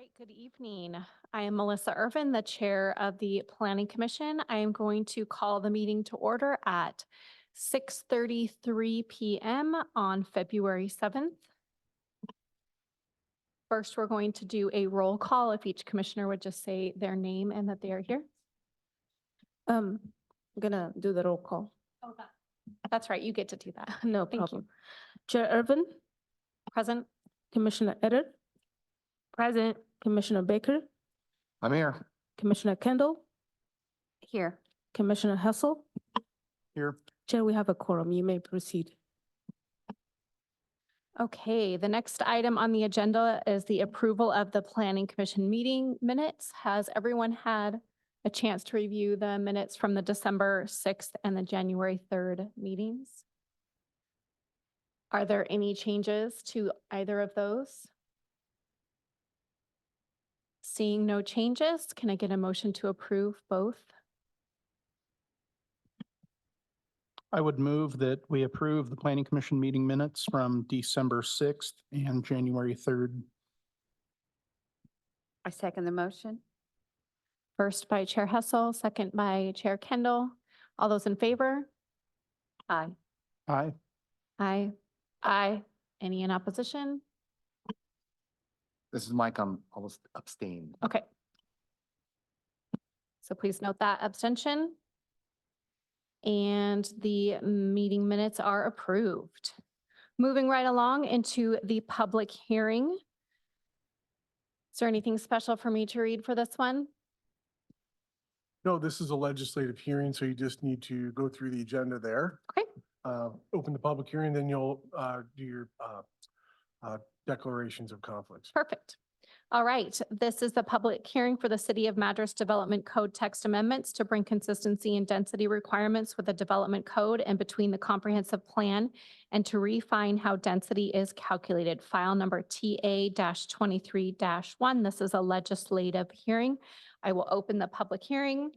right, good evening. I am Melissa Irvin, the Chair of the Planning Commission. I am going to call the meeting to order at 6:33 PM on February 7th. First, we're going to do a roll call if each commissioner would just say their name and that they are here. I'm gonna do the roll call. Oh, that's right, you get to do that. No Thank problem. Chair Irvin, Present? Commissioner Eder, Present. Commissioner Baker, I'm here. Commissioner Kendall, Here. Commissioner Hessel. Here. Chair, we have a quorum. You may proceed. Okay, the next item on the agenda is the approval of the Planning Commission meeting minutes. Has everyone had a chance to review the minutes from the December 6th and the January 3rd meetings? Are there any changes to either of those? Seeing no changes, can I get a motion to approve both? I would move that we approve the Planning Commission meeting minutes from December 6th and January 3rd. I second the motion. First by Chair Hessel, second by Chair Kendall. All those in favor? Aye. Aye. Aye. Aye. Any in opposition? This is Mike. I'm almost abstained. Okay. So please note that abstention. And the meeting minutes are approved. Moving right along into the public hearing. Is there anything special for me to read for this one? No, this is a legislative hearing, so you just need to go through the agenda there. Okay. Open the public hearing, then you'll do your declarations of conflicts. Perfect. All right, this is the public hearing for the City of Madras Development Code text amendments to bring consistency and density requirements with the development code and between the comprehensive plan and to refine how density is calculated. File number TA-23-1. This is a legislative hearing. I will open the public hearing.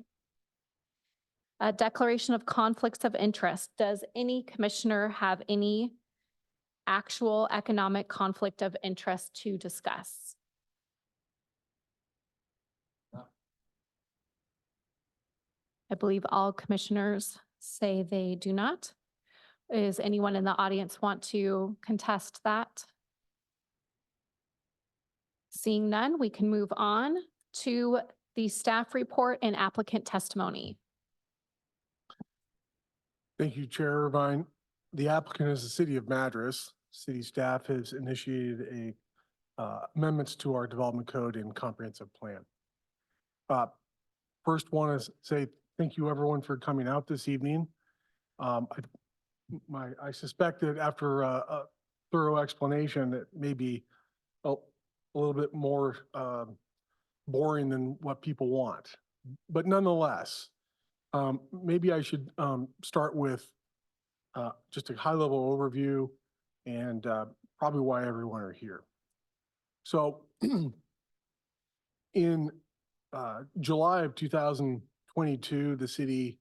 A declaration of conflicts of interest. Does any commissioner have any actual economic conflict of interest to discuss? I believe all commissioners say they do not. Is anyone in the audience want to contest that? Seeing none, we can move on to the staff report and applicant testimony. Thank you, Chair Irvine. The applicant is the City of Madras. City staff has initiated amendments to our development code and comprehensive plan. First, want to say thank you, everyone, for coming out this evening. I suspect that after a thorough explanation, it may be a little bit more boring than what people want. But nonetheless, maybe I should start with just a high-level overview and probably why everyone are here. So in July of 2022, the city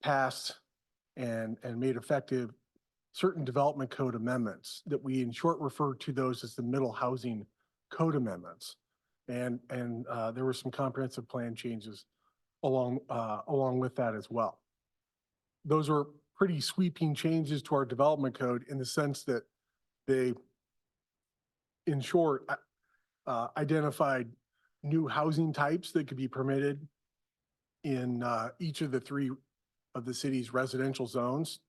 passed and made effective certain development code amendments that we in short refer to those as the middle housing code amendments. And there were some comprehensive plan changes along with that as well. Those are pretty sweeping changes to our development code in the sense that they, in short, identified new housing types that could be permitted in each of the three of the city's residential zones.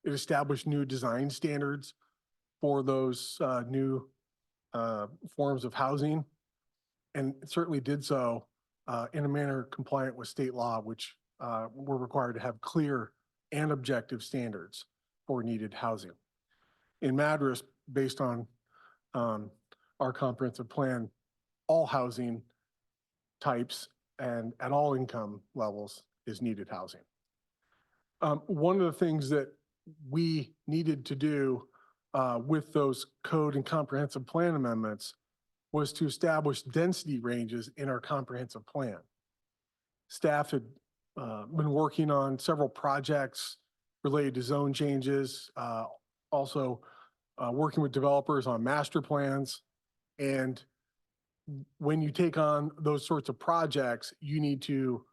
It established new design standards for those new forms of housing, and it certainly did so in a manner compliant with state law, which we're required to have clear and objective standards for needed housing. In Madras, based on our comprehensive plan, all housing types and at all income levels is needed housing. One of the things that we needed to do with those code and comprehensive plan amendments was to establish density ranges in our comprehensive plan. Staff had been working on several projects related to zone changes, also working with developers on master plans And when you take on those sorts of projects, you need to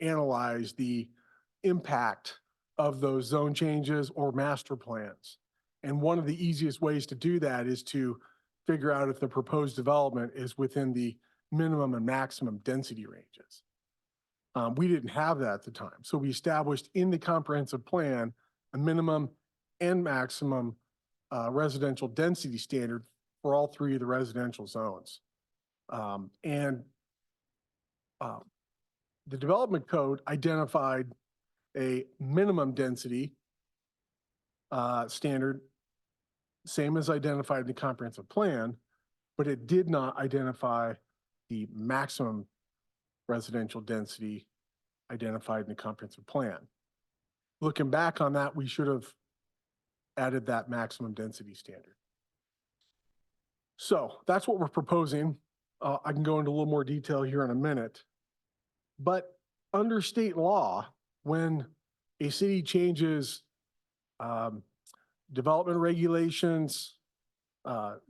analyze the impact of those zone changes or master plans. And one of the easiest ways to do that is to figure out if the proposed development is within the minimum and maximum density ranges. We didn't have that at the time. So we established in the comprehensive plan a minimum and maximum residential density standard for all three of the residential zones. And the development code identified a minimum density standard, same as identified in the comprehensive plan, but it did not identify the maximum residential density identified in the comprehensive plan. Looking back on that, we should have added that maximum density standard. So that's what we're proposing. I can go into a little more detail here in a minute. But under state law, when a city changes development regulations,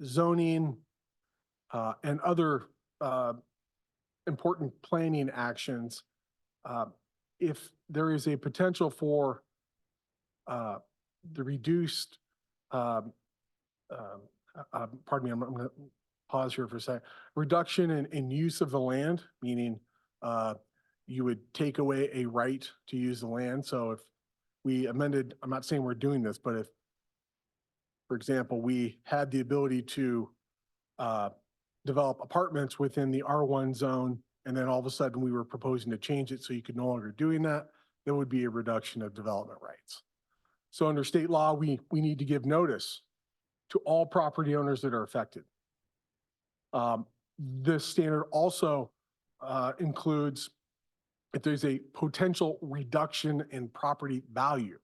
zoning, and other important planning actions, if there is a potential for the reduced, pardon me, I'm going to pause here for a second, reduction in use of the land, meaning you would take away a right to use the land. So if we amended, I'm not saying we're doing this, but if, for example, we had the ability to develop apartments within the R1 zone, and then all of a sudden we were proposing to change it so you could no longer doing that, there would be a reduction of development rights. So under state law, we need to give notice to all property owners that are affected. This standard also includes if there's a potential reduction in property value.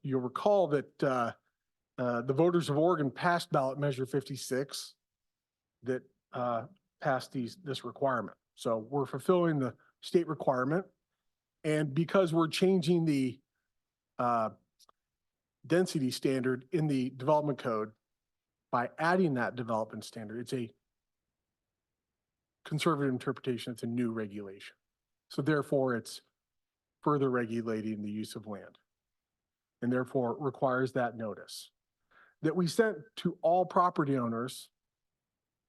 You'll recall that the voters of Oregon passed ballot measure 56 that passed this requirement. So we're fulfilling the state requirement. And because we're changing the density standard in the development code, by adding that development standard, it's a conservative interpretation, it's a new regulation. So therefore, it's further regulating the use of land, and therefore requires that notice that we sent to all property owners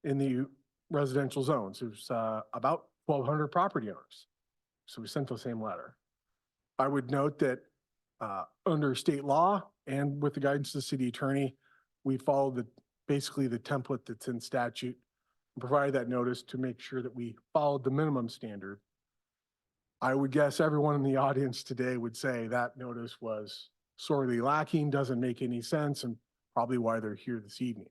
in the residential zones. There's about 1,200 property owners. So we sent the same letter. I would note that under state law and with the guidance of the city attorney, we followed basically the template that's in statute and provided that notice to make sure that we followed the minimum standard. I would guess everyone in the audience today would say that notice was sorely lacking, doesn't make any sense, and probably why they're here this evening.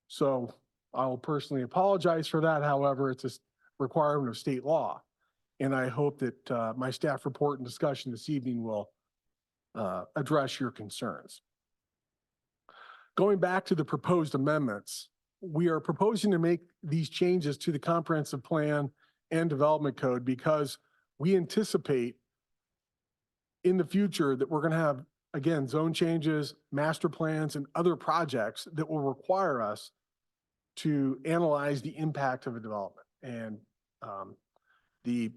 So I'll personally apologize for that. However, it's a requirement of state law. And I hope that my staff report and discussion this evening will address your concerns. Going back to the proposed amendments, we are proposing to make these changes to the comprehensive plan and development code because we anticipate in the future that we're going to have, again, zone changes, master plans, and other projects that will require us to analyze the impact of a development. And the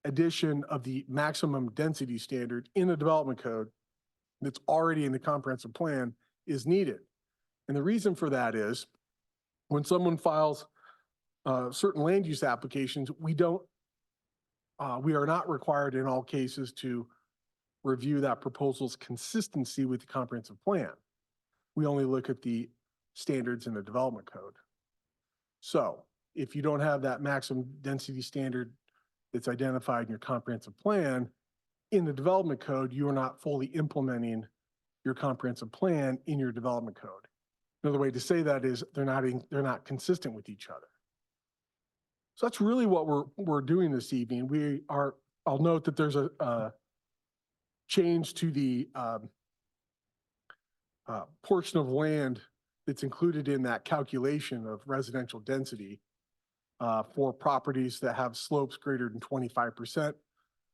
addition of the maximum density standard in the development code that's already in the comprehensive plan is needed. And the reason for that is when someone files certain land use applications, we are not required in all cases to review that proposal's consistency with the comprehensive plan. We only look at the standards in the development code. So if you don't have that maximum density standard that's identified in your comprehensive plan, in the development code, you are not fully implementing your comprehensive plan in your development code. Another way to say that is they're not consistent with each other. So that's really what we're doing this evening. I'll note that there's a change to the portion of land that's included in that calculation of residential density for properties that have slopes greater than 25%.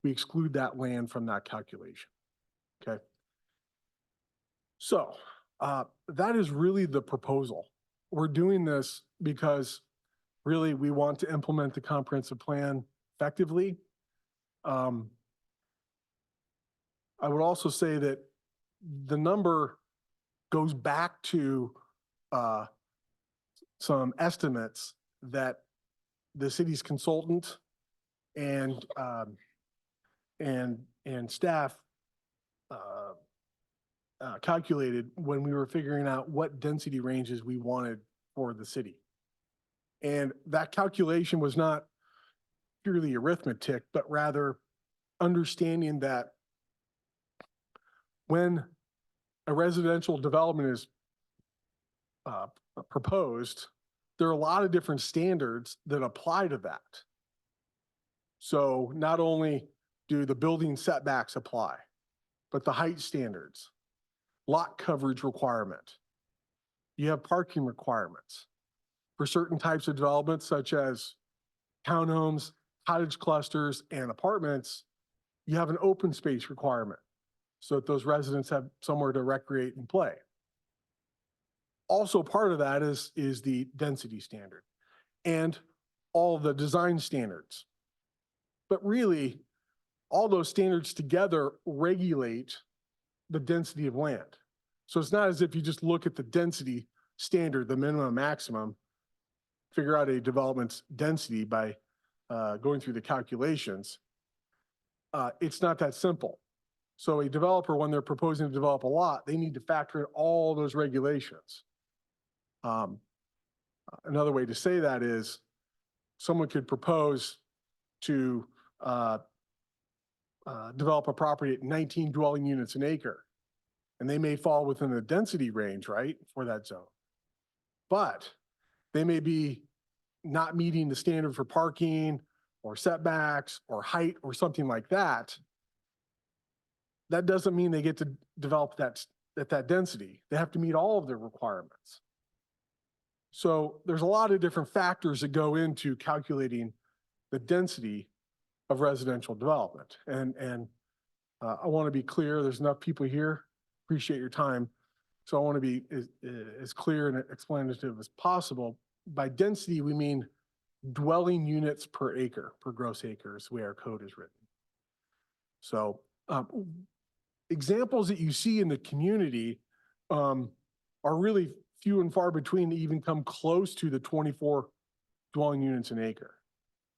We exclude that land from that calculation. Okay. So that is really the proposal. we're doing this because really we want to implement the comprehensive plan effectively. I would also say that the number goes back to some estimates that the city's consultant and staff calculated when we were figuring out what density ranges we wanted for the city. And that calculation was not purely arithmetic, but rather understanding that when a residential development is proposed, there are a lot of different standards that apply to that. So not only do the building setbacks apply, but the height standards, lot coverage requirement. You have parking requirements for certain types of developments such as townhomes, cottage clusters, and apartments. You have an open space requirement so that those residents have somewhere to recreate and play. Also part of that is the density standard and all the design standards. But really, all those standards together regulate the density of land. So it's not as if you just look at the density standard, the minimum, maximum, figure out a development's density by going through the calculations. It's not that simple. So a developer, when they're proposing to develop a lot, they need to factor in all those regulations. Another way to say that is someone could propose to develop a property at 19 dwelling units an acre, and they may fall within the density range, right, for that zone. But they may be not meeting the standard for parking or setbacks or height or something like that. That doesn't mean they get to develop that at that density. They have to meet all of their requirements. So there's a lot of different factors that go into calculating the density of residential development. And I want to be clear, there's enough people here, appreciate your time. So I want to be as clear and explanative as possible. By density, we mean dwelling units per acre, per gross acres, the way our code is written. So examples that you see in the community are really few and far between to even come close to the 24 dwelling units an acre.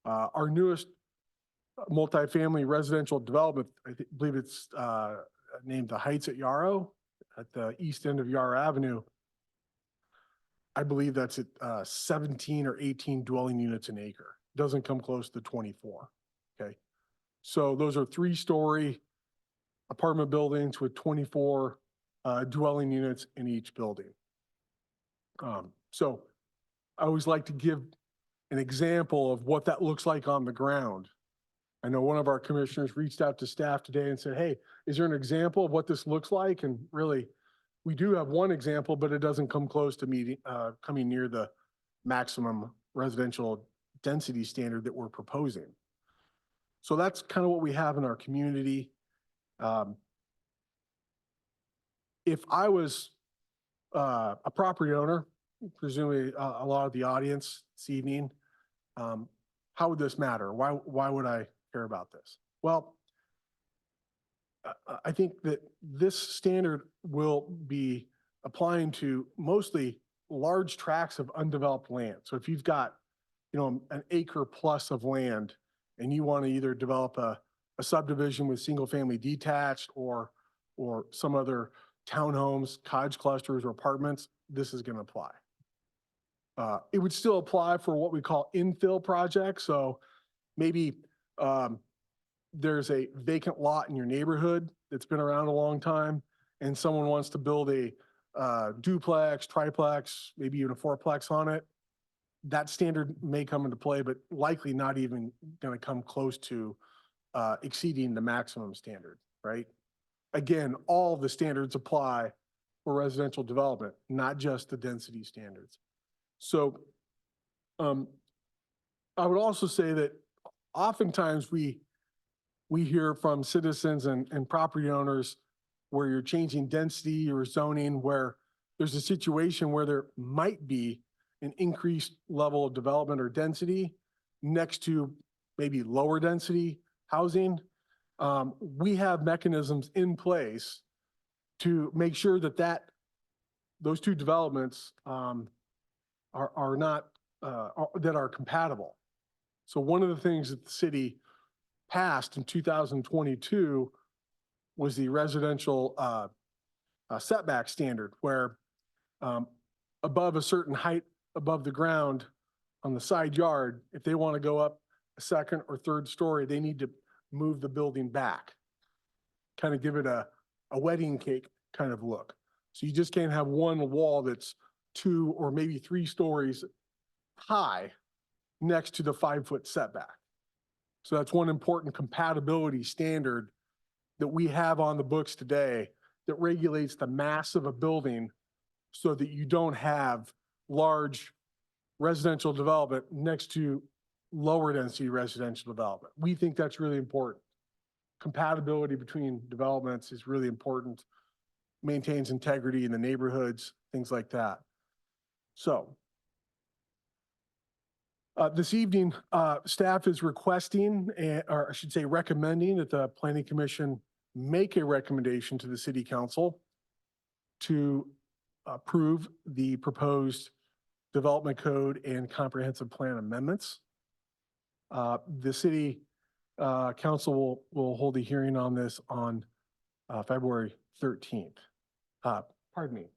Our newest multifamily residential development, I believe it's named the Heights at Yarrow at the east end of Yarrow Avenue. I believe that's at 17 or 18 dwelling units an acre. Doesn't come close to 24, okay? So those are 3-story apartment buildings with 24 dwelling units in each building. So I always like to give an example of what that looks like on the ground. I know one of our commissioners reached out to staff today and said, hey, is there an example of what this looks like? And really, we do have one example, but it doesn't come close to meeting, coming near the maximum residential density standard that we're proposing. So that's kind of what we have in our community. If I was a property owner, presumably a lot of the audience this evening, how would this matter? Why would I care about this? Well, I think that this standard will be applying to mostly large tracts of undeveloped land. So if you've got, an acre plus of land and you want to either develop a subdivision with single family detached or some other townhomes, cottage clusters, or apartments, this is going to apply. It would still apply for what we call infill projects. So maybe there's a vacant lot in your neighborhood that's been around a long time, and someone wants to build a duplex, triplex, maybe even a fourplex on it. That standard may come into play, but likely not even going to come close to exceeding the maximum standard, right? Again, all the standards apply for residential development, not just the density standards. So I would also say that oftentimes we hear from citizens and property owners where you're changing density or zoning where there's a situation where there might be an increased level of development or density next to maybe lower density housing, we have mechanisms in place to make sure that those two developments are not, that are compatible. So one of the things that the city passed in 2022 was the residential setback standard, where above a certain height above the ground on the side yard, if they want to go up a second or third story, they need to move the building back. Kind of give it a wedding cake kind of look. So you just can't have one wall that's 2 or maybe 3 stories high next to the 5-foot setback. So that's one important compatibility standard that we have on the books today that regulates the mass of a building so that you don't have large residential development next to lower density residential development. We think that's really important. Compatibility between developments is really important, maintains integrity in the neighborhoods, things like that. So this evening, staff is requesting, or I should say recommending, that the Planning Commission make a recommendation to the City Council to approve the proposed Development Code and Comprehensive Plan amendments. The City Council will hold a hearing on this on February 13th. Pardon me.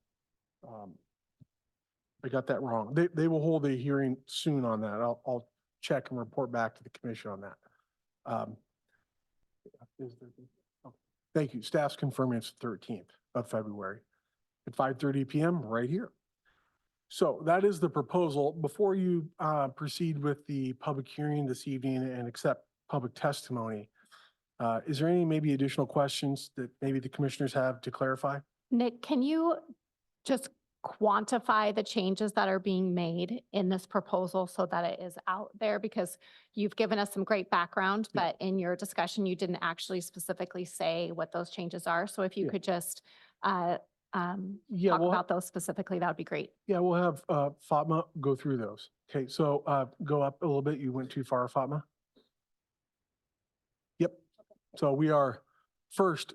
I got that wrong. They will hold a hearing soon on that. I'll check and report back to the commission on that. Thank you. Staff's confirming it's 13th of February at 5:30 p.m. right here. So that is the proposal. Before you proceed with the public hearing this evening and accept public testimony, is there any maybe additional questions that maybe the commissioners have to clarify? Nick, can you just quantify the changes that are being made in this proposal so that it is out there? Because you've given us some great background, Yeah. but in your discussion, you didn't actually specifically say what those changes are. So if you Yeah. could just Yeah, talk about those specifically, that would be great. yeah, we'll have Fatma go through those. Okay, so go up a little bit. You went too far, Fatma. Yep. So we are first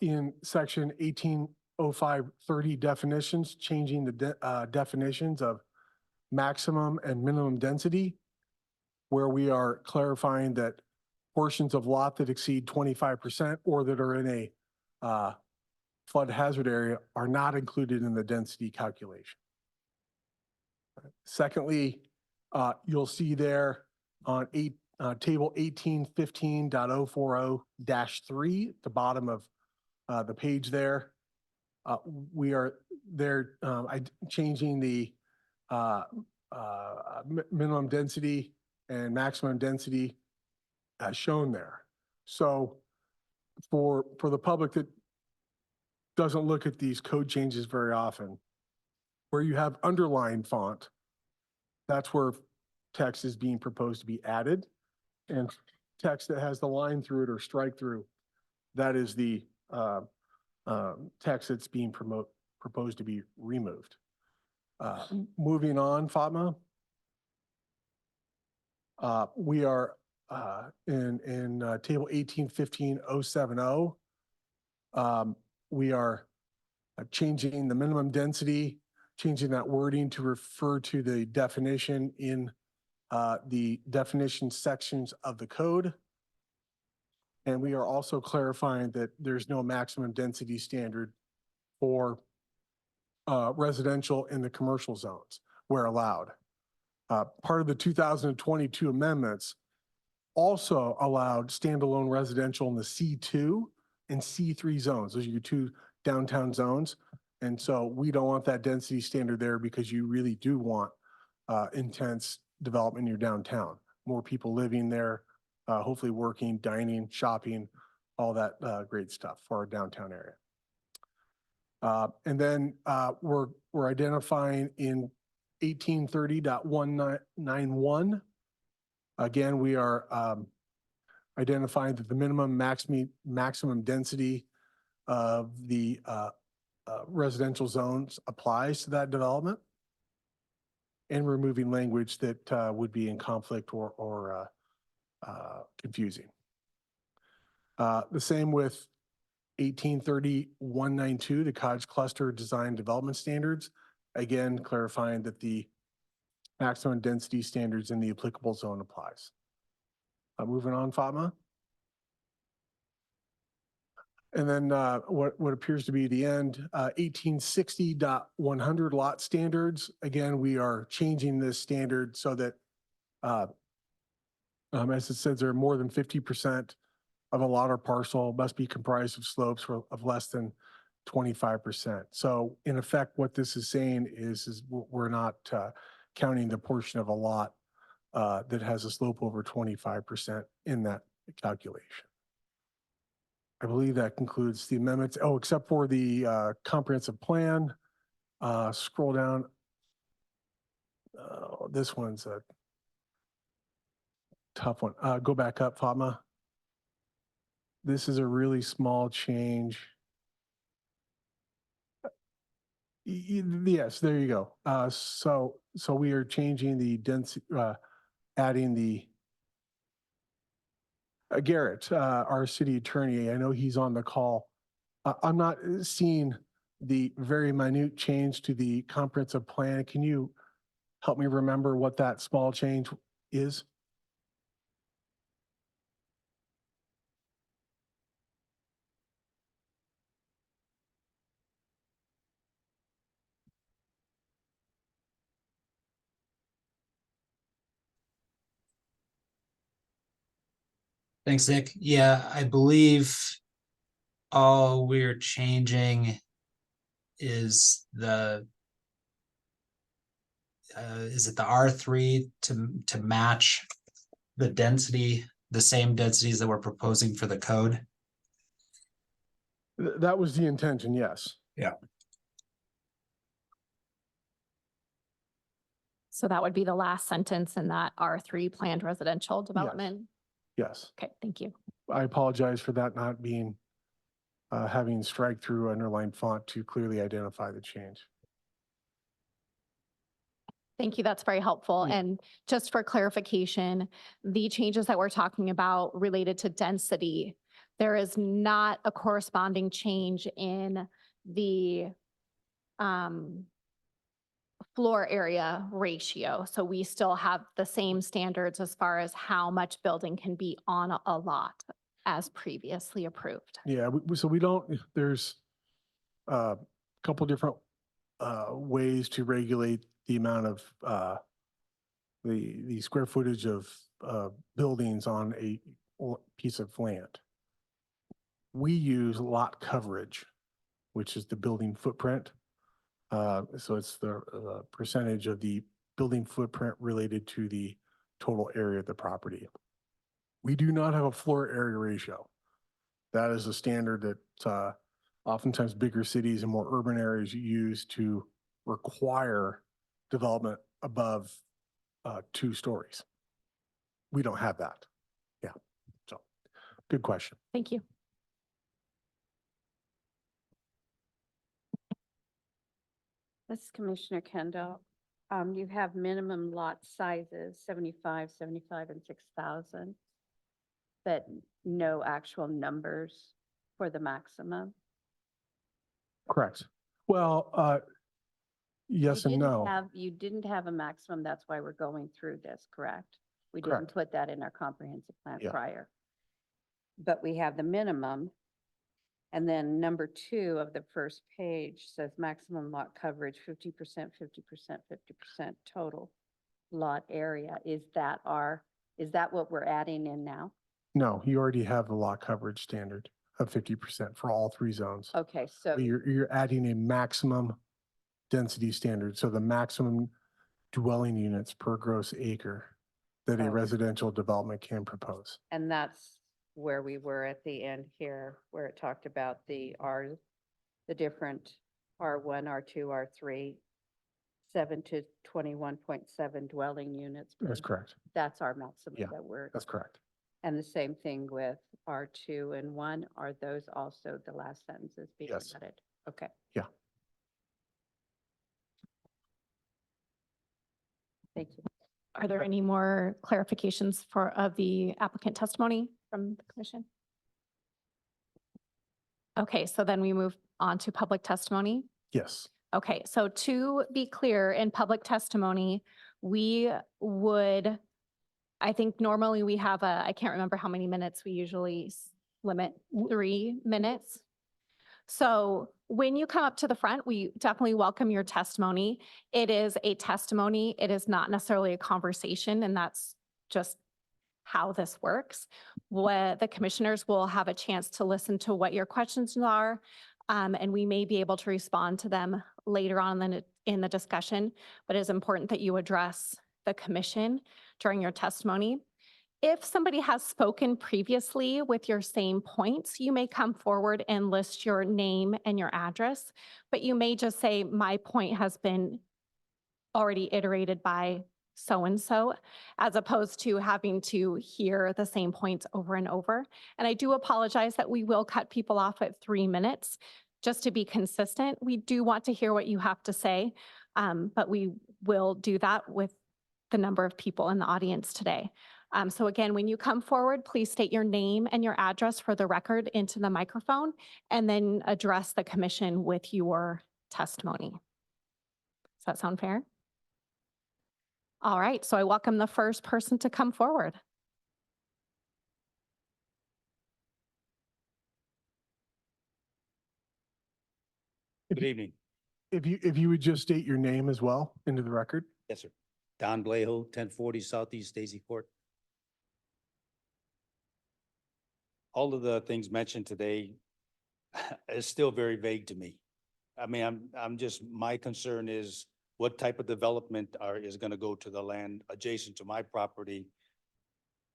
in section 180530 definitions, changing the definitions of maximum and minimum density, where we are clarifying that portions of lot that exceed 25% or that are in a flood hazard area are not included in the density calculation. Secondly, you'll see there on table 1815.040-3, at the bottom of the page there, we are there changing the minimum density and maximum density as shown there. So for the public that doesn't look at these code changes very often, where you have underlined font, that's where text is being proposed to be added. And text that has the line through it or strike through, that is the text that's being proposed to be removed. Moving on, Fatma. We are in table 1815.070. We are changing the minimum density, changing that wording to refer to the definition in the definition sections of the code. And we are also clarifying that there's no maximum density standard for residential in the commercial zones where allowed. Part of the 2022 amendments also allowed standalone residential in the C2 and C3 zones. Those are your two downtown zones. And so we don't want that density standard there because you really do want intense development in your downtown. More people living there, hopefully working, dining, shopping, all that great stuff for our downtown area. And then we're identifying in 1830.191. Again, we are identifying that the minimum maximum density of the residential zones applies to that development. And removing language that would be in conflict or confusing. The same with 1830-192, the Cottage Cluster Design Development Standards. Again, clarifying that the maximum density standards in the applicable zone applies. Moving on, Fatma. And then what appears to be the end, 1860.100 lot standards. Again, we are changing this standard so that, as it says, there are more than 50% of a lot or parcel must be comprised of slopes of less than 25%. So in effect, what this is saying is we're not counting the portion of a lot that has a slope over 25% in that calculation. I believe that concludes the amendments. Oh, except for the comprehensive plan. Scroll down. This one's a tough one. Go back up, Fatma. This is a really small change. Yes, there you go. So we are changing the density, adding the Garrett, our city attorney. I know he's on the call. I'm not seeing the very minute change to the comprehensive plan. Can you help me remember what that small change is? Thanks, Nick. Yeah, I believe all we're changing is is it the R3 to match the density, the same densities that we're proposing for the code? That was the intention, yes. So that would be the last sentence in that R3 planned residential development. Yes. Okay, thank you. I apologize for that not being, having strike through underlined font to clearly identify the change. Thank you. That's very helpful. Yeah. And just for clarification, the changes that we're talking about related to density, there is not a corresponding change in the floor area ratio. So we still have the same standards as far as how much building can be on a lot as previously approved. Yeah, so we don't, there's a couple different ways to regulate the amount of the square footage of buildings on a piece of land. We use lot coverage, which is the building footprint. So it's the percentage of the building footprint related to the total area of the property. We do not have a floor area ratio. That is a standard that oftentimes bigger cities and more urban areas use to require development above 2 stories. We don't have that. Yeah. So good question. Thank you. This is Commissioner Kendall. You have minimum lot sizes, 75, 75, and 6,000, but no actual numbers for the maximum. Correct. Well, yes You and didn't no. You didn't have a maximum, that's why we're going through this, correct? We Correct. didn't put that in our comprehensive plan Yeah. prior. But we have the minimum. And then number 2 of the first page says maximum lot coverage, 50%, 50%, 50% total lot area. Is that what we're adding in now? No, you already have the lot coverage standard of 50% for all 3 zones. Okay, so, You're adding a maximum density standard. So the maximum dwelling units per gross acre that a Oh. residential development can propose. and that's where we were at the end here, where it talked about the different R1, R2, R3, 7 to 21.7 dwelling units. per- That's correct. That's our maximum Yeah. that we're, That's correct. and the same thing with R2 and 1, are those also the last sentences being Yes. added? Okay. Thank you. Are there any more clarifications of the applicant testimony from the commission? Okay, so then we move on to public testimony. Yes. Okay, so to be clear, in public testimony, we would, I think normally we have I can't remember how many minutes we usually limit, 3 minutes. So when you come up to the front, we definitely welcome your testimony. It is a testimony. It is not necessarily a conversation, and that's just how this works. What the commissioners will have a chance to listen to what your questions are, and we may be able to respond to them later on in the discussion, but it is important that you address the commission during your testimony. If somebody has spoken previously with your same points, you may come forward and list your name and your address, but you may just say, my point has been already iterated by so-and-so, as opposed to having to hear the same points over and over. And I do apologize that we will cut people off at 3 minutes, just to be consistent. We do want to hear what you have to say, but we will do that with the number of people in the audience today. So again, when you come forward, please state your name and your address for the record into the microphone, and then address the commission with your testimony. Does that sound fair? All right, so I welcome the first person to come forward. Good evening. If you would just state your name as well into the record. Yes, sir. Don Blejo, 1040 Southeast Daisy Court. All of the things mentioned today is still very vague to me. I mean, my concern is what type of development is gonna go to the land adjacent to my property,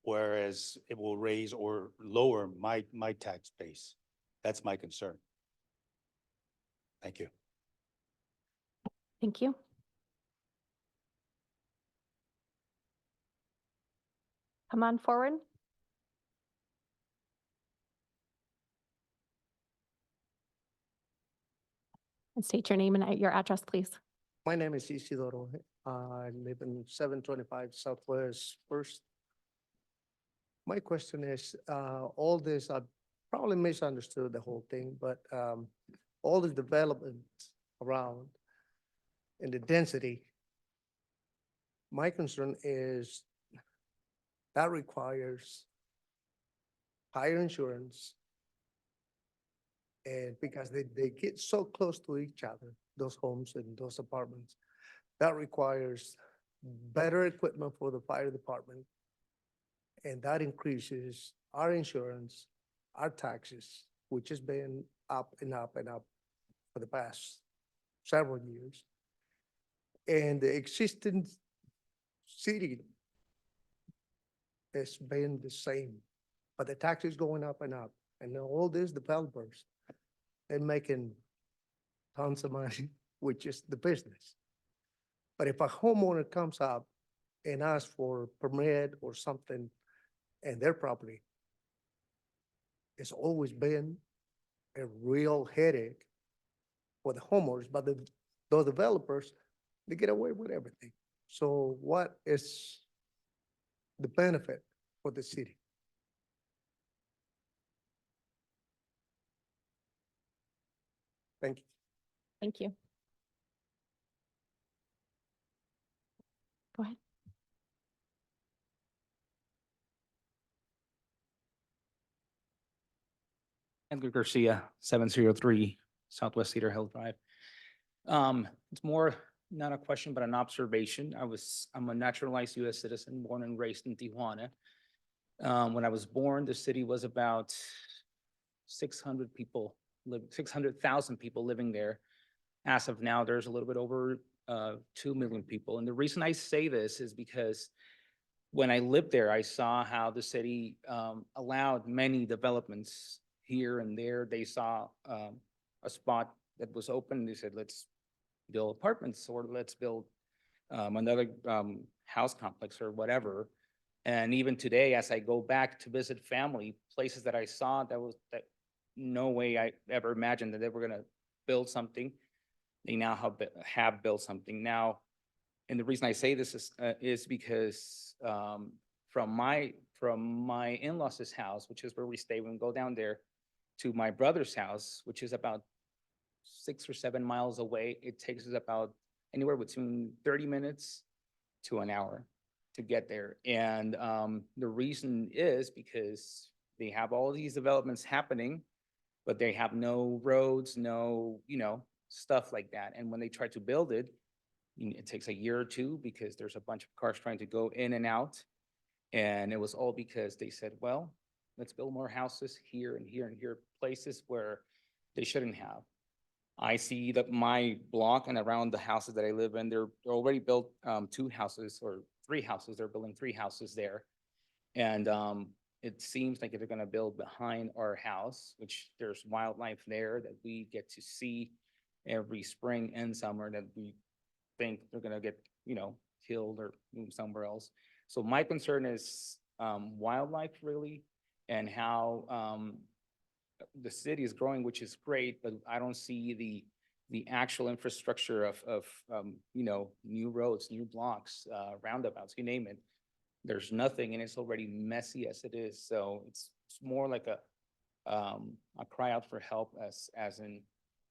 whereas it will raise or lower my tax base. That's my concern. Thank you. Thank you. Come on forward. And state your name and your address, please. My name is Isidoro. I live in 725 Southwest First. My question is, all this, I probably misunderstood the whole thing, but all the development around and the density, my concern is that requires higher insurance. And because they get so close to each other, those homes and those apartments, that requires better equipment for the fire department. And that increases our insurance, our taxes, which has been up and up and up for the past several years. And the existing city has been the same, but the tax is going up and up. And all these developers, they're making tons of money, which is the business. But if a homeowner comes up and asks for permit or something in their property, it's always been a real headache for the homeowners, but those developers, they get away with everything. So what is the benefit for the city? Thank you. Thank you. Go ahead. Edgar Garcia, 703 Southwest Cedar Hill Drive. It's more not a question, but an observation. I'm a naturalized US citizen, born and raised in Tijuana. When I was born, the city was about 600,000 people living there. As of now, there's a little bit over 2 million people. And the reason I say this is because when I lived there, I saw how the city allowed many developments here and there. They saw a spot that was open. They said, let's build apartments or let's build another house complex or whatever. And even today, as I go back to visit family, places that I saw that no way I ever imagined that they were gonna build something. They now have built something now. And the reason I say this is because from my in-laws' house, which is where we stay when we go down there, to my brother's house, which is about 6 or 7 miles away, it takes us about anywhere between 30 minutes to an hour to get there. And the reason is because they have all these developments happening, but they have no roads, no, stuff like that. And when they try to build it, it takes a year or two because there's a bunch of cars trying to go in and out. And it was all because they said, well, let's build more houses here and here and here, places where they shouldn't have. I see that my block and around the houses that I live in, they're already built 2 houses or 3 houses. They're building 3 houses there. And it seems like if they're gonna build behind our house, which there's wildlife there that we get to see every spring and summer, that we think they're gonna get, killed or moved somewhere else. So my concern is wildlife really, and how the city is growing, which is great, but I don't see the actual infrastructure of new roads, new blocks, roundabouts, you name it. There's nothing, and it's already messy as it is. So it's more like a cry out for help, as in,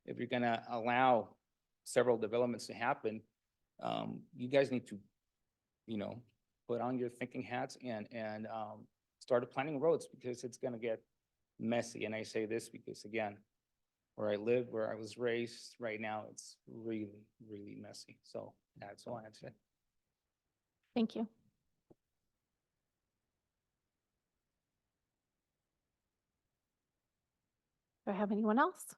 if you're gonna allow several developments to happen, you guys need to, put on your thinking hats and start planning roads, because it's gonna get messy. And I say this because, again, where I live, where I was raised, right now, it's really, really messy. So that's all I had to say. Thank you. Do I have anyone else?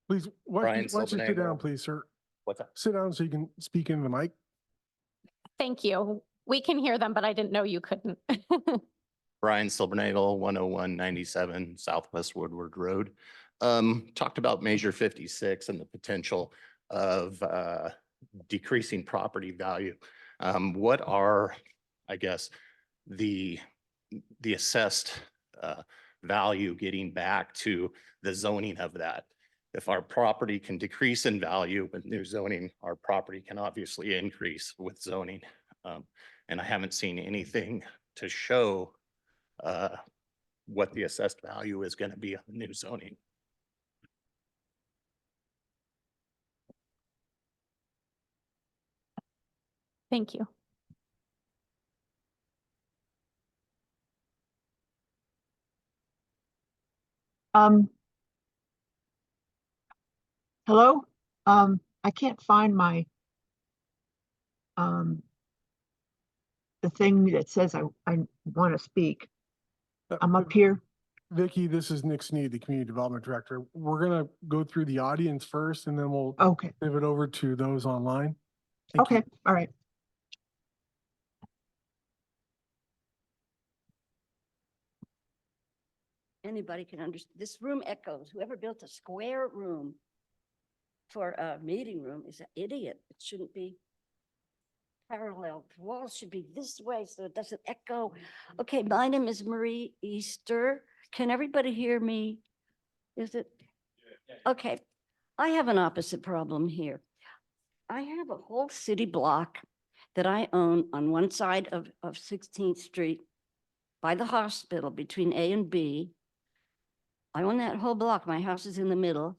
Please, why Brian don't you sit down, Silvernagle. please, sir? What's that? Sit down so you can speak into the mic. Thank you. We can hear them, but I didn't know you couldn't. Brian Silvernagle, 10197 Southwest Woodward Road. Talked about Measure 56 and the potential of decreasing property value. What are, I guess, the assessed value getting back to the zoning of that? If our property can decrease in value with new zoning, our property can obviously increase with zoning. And I haven't seen anything to show what the assessed value is going to be on the new zoning. Thank you. Hello? I can't find my, the thing that says I want to speak. I'm up here. Vicky, this is Nick Sneed, the Community Development Director. We're gonna go through the audience first, and then we'll Okay, pivot over to those online. Thank you. okay, all right. Anybody can understand. This room echoes. Whoever built a square room for a meeting room is an idiot. It shouldn't be parallel. The walls should be this way so it doesn't echo. Okay, my name is Marie Easter. Can everybody hear me? Is it? Okay, I have an opposite problem here. I have a whole city block that I own on one side of 16th Street by the hospital between A and B. I own that whole block. My house is in the middle.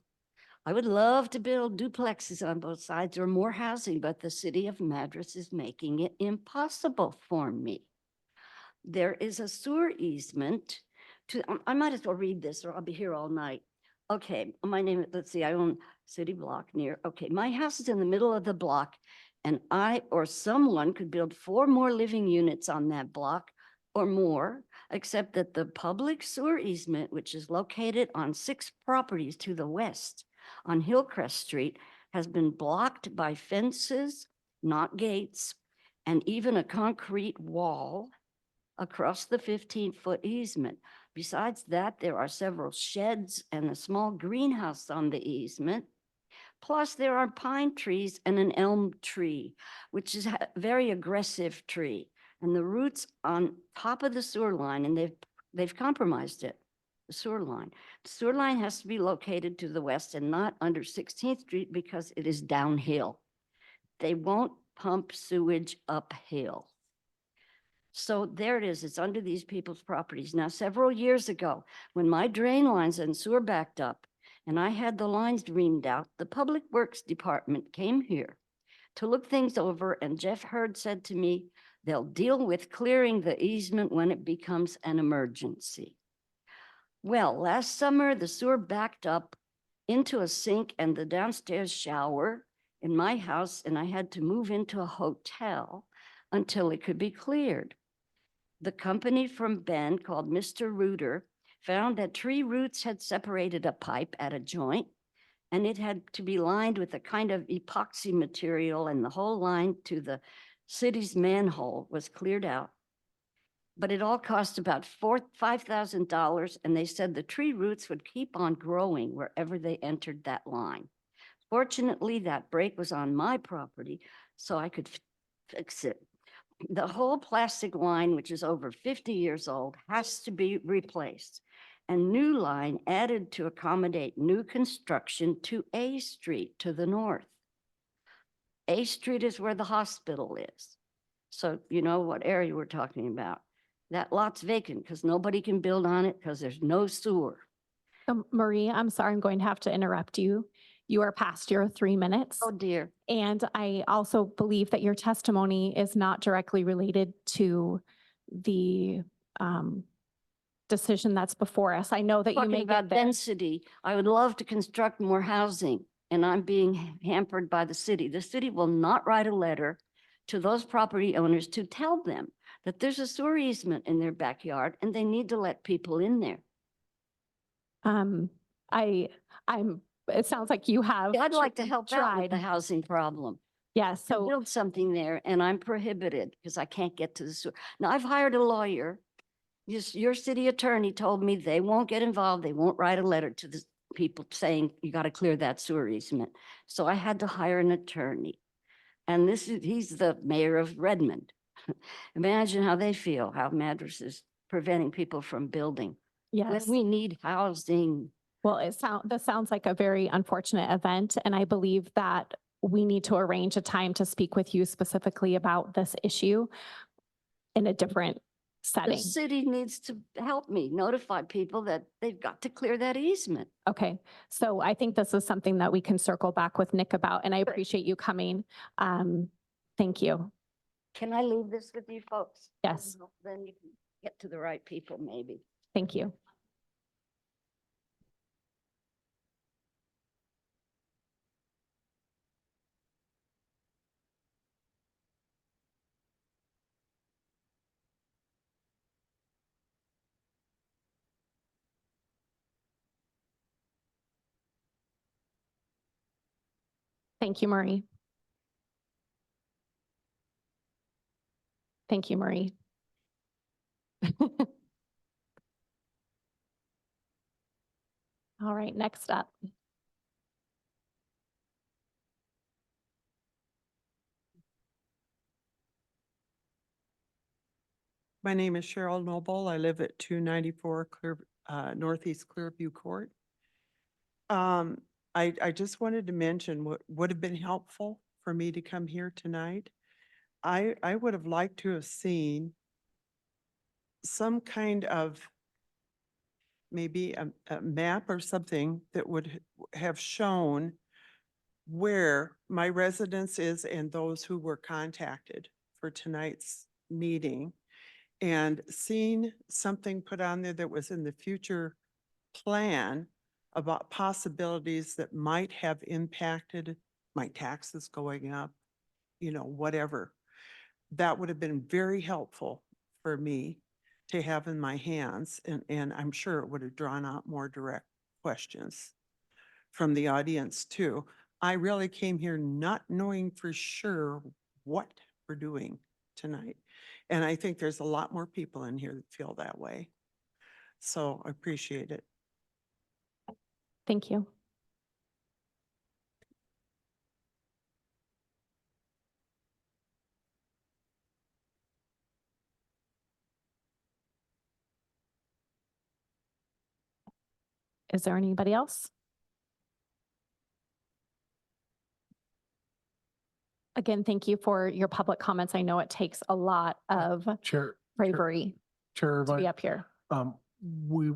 I would love to build duplexes on both sides or more housing, but the city of Madras is making it impossible for me. There is a sewer easement to, I might as well read this or I'll be here all night. Okay, my name, let's see, I own city block near, okay, my house is in the middle of the block and I or someone could build 4 more living units on that block or more, except that the public sewer easement, which is located on 6 properties to the west on Hillcrest Street, has been blocked by fences, not gates, and even a concrete wall across the 15-foot easement. Besides that, there are several sheds and a small greenhouse on the easement. Plus, there are pine trees and an elm tree, which is a very aggressive tree. And the roots on top of the sewer line, and they've compromised it, the sewer line. The sewer line has to be located to the west and not under 16th Street because it is downhill. They won't pump sewage uphill. So there it is. It's under these people's properties. Now, several years ago, when my drain lines and sewer backed up and I had the lines reamed out, the Public Works Department came here to look things over, and Jeff Hurd said to me, they'll deal with clearing the easement when it becomes an emergency. Well, last summer, the sewer backed up into a sink and the downstairs shower in my house, and I had to move into a hotel until it could be cleared. The company from Bend called Mr. Rooter found that tree roots had separated a pipe at a joint, and it had to be lined with a kind of epoxy material, and the whole line to the city's manhole was cleared out. But it all cost about $5,000, and they said the tree roots would keep on growing wherever they entered that line. Fortunately, that break was on my property, so I could fix it. The whole plastic line, which is over 50 years old, has to be replaced. And new line added to accommodate new construction to A Street to the north. A Street is where the hospital is. So you know what area we're talking about. That lot's vacant because nobody can build on it because there's no sewer. Marie, I'm sorry, I'm going to have to interrupt you. You are past your 3 minutes. Oh dear. And I also believe that your testimony is not directly related to the decision that's before us. I know that you Talking may about get there. density, I would love to construct more housing, and I'm being hampered by the city. The city will not write a letter to those property owners to tell them that there's a sewer easement in their backyard and they need to let people in there. It sounds like you have. I'd like to help out with the tried. housing problem. Yes, To so, build something there, and I'm prohibited because I can't get to the sewer. Now, I've hired a lawyer. Your city attorney told me they won't get involved. They won't write a letter to the people saying you got to clear that sewer easement. So I had to hire an attorney. And he's the mayor of Redmond. Imagine how they feel, how Madras is preventing people from building. When yes. we need housing. Well, this sounds like a very unfortunate event, and I believe that we need to arrange a time to speak with you specifically about this issue in a different The setting. city needs to help me notify people that they've got to clear that easement. Okay, so I think this is something that we can circle back with Nick about, and I appreciate you coming. Thank you. Can I leave this with you folks? Yes. Then you can get to the right people, maybe. Thank you. Thank you, Marie. Thank you, Marie. All right, next up. My name is Cheryl Noble. I live at 294 Northeast Clearview Court. I just wanted to mention what would have been helpful for me to come here tonight. I would have liked to have seen some kind of maybe a map or something that would have shown where my residence is and those who were contacted for tonight's meeting. And seeing something put on there that was in the future plan about possibilities that might have impacted my taxes going up, whatever. That would have been very helpful for me to have in my hands. And I'm sure it would have drawn out more direct questions from the audience too. I really came here not knowing for sure what we're doing tonight. And I think there's a lot more people in here that feel that way. So I appreciate it. Thank you. Is there anybody else? Again, thank you for your public comments. I know it takes a lot of Chair, bravery Chair, to be up here.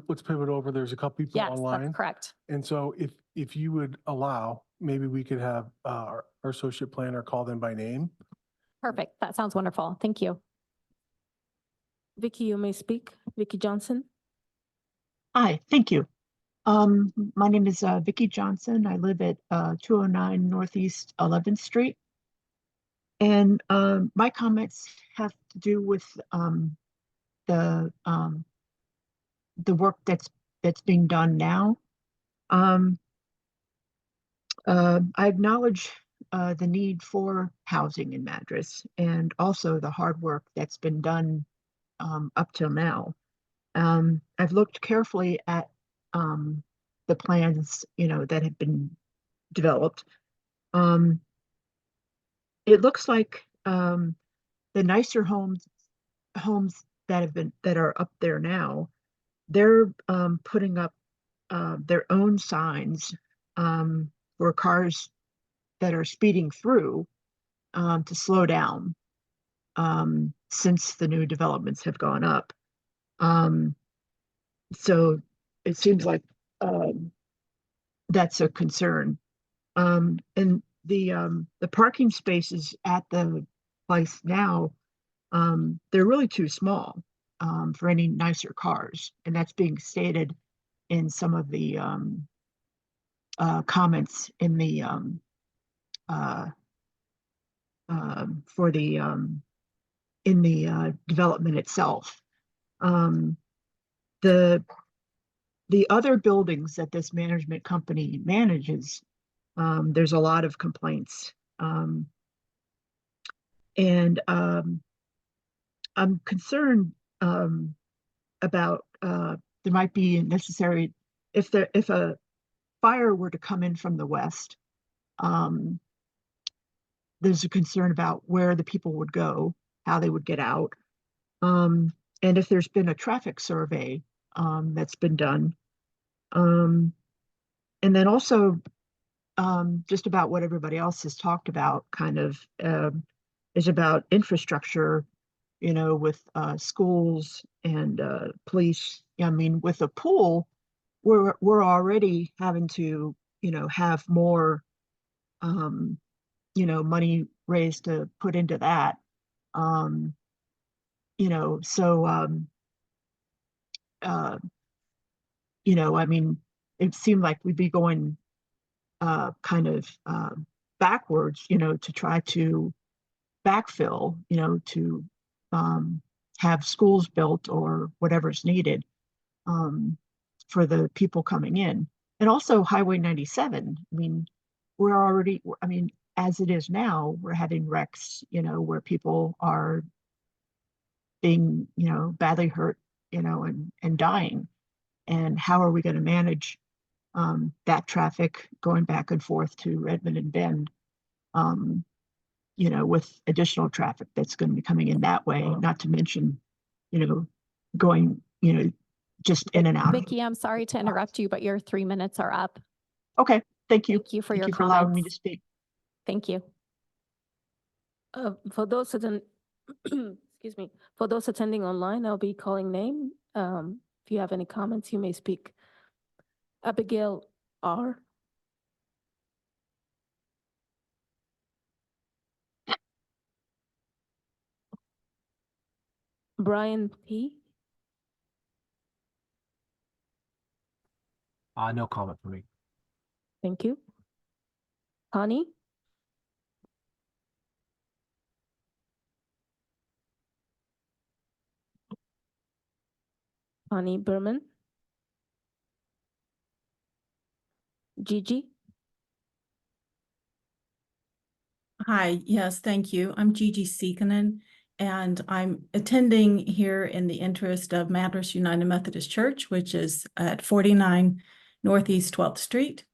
let's pivot over. There's a couple people Yes, that's online. correct. And so if you would allow, maybe we could have our associate planner call them by name. Perfect. That sounds wonderful. Thank you. Vicky, you may speak. Vicky Johnson. Hi, thank you. My name is Vicky Johnson. I live at 209 Northeast 11th Street. And my comments have to do with the work that's being done now. I acknowledge the need for housing in Madras and also the hard work that's been done up till now. I've looked carefully at the plans, that have been developed. It looks like the nicer homes that are up there now, they're putting up their own signs for cars that are speeding through to slow down since the new developments have gone up. So it seems like that's a concern. And the parking spaces at the place now, they're really too small for any nicer cars, and that's being stated in some of the comments in the for the in the development itself. The other buildings that this management company manages, there's a lot of complaints. And I'm concerned about there might be necessary if a fire were to come in from the west. There's a concern about where the people would go, how they would get out. And if there's been a traffic survey that's been done. And then also just about what everybody else has talked about kind of is about infrastructure, with schools and police. I mean, with a pool, we're already having to, have more money raised to put into that. So I mean, it seemed like we'd be going kind of backwards, to try to backfill, to have schools built or whatever's needed for the people coming in. And also Highway 97. I mean, as it is now, we're having wrecks, where people are being, badly hurt, and dying. And how are we going to manage that traffic going back and forth to Redmond and Bend, with additional traffic that's going to be coming in that way, not to mention, going, just in and out. Vicky, I'm sorry to interrupt you, but your 3 minutes are up. Okay, thank you. Thank you for Thank your you for allowing me to comments. speak. Thank you. For those excuse me, for those attending online, I'll be calling name. If you have any comments, you may speak. Abigail R. Brian P. No comment for me. Thank you. Connie. Connie Berman. Gigi. Hi, yes, thank you. I'm Gigi Seekanen, and I'm attending here in the interest of Madras United Methodist Church, which is at 49 Northeast 12th Street.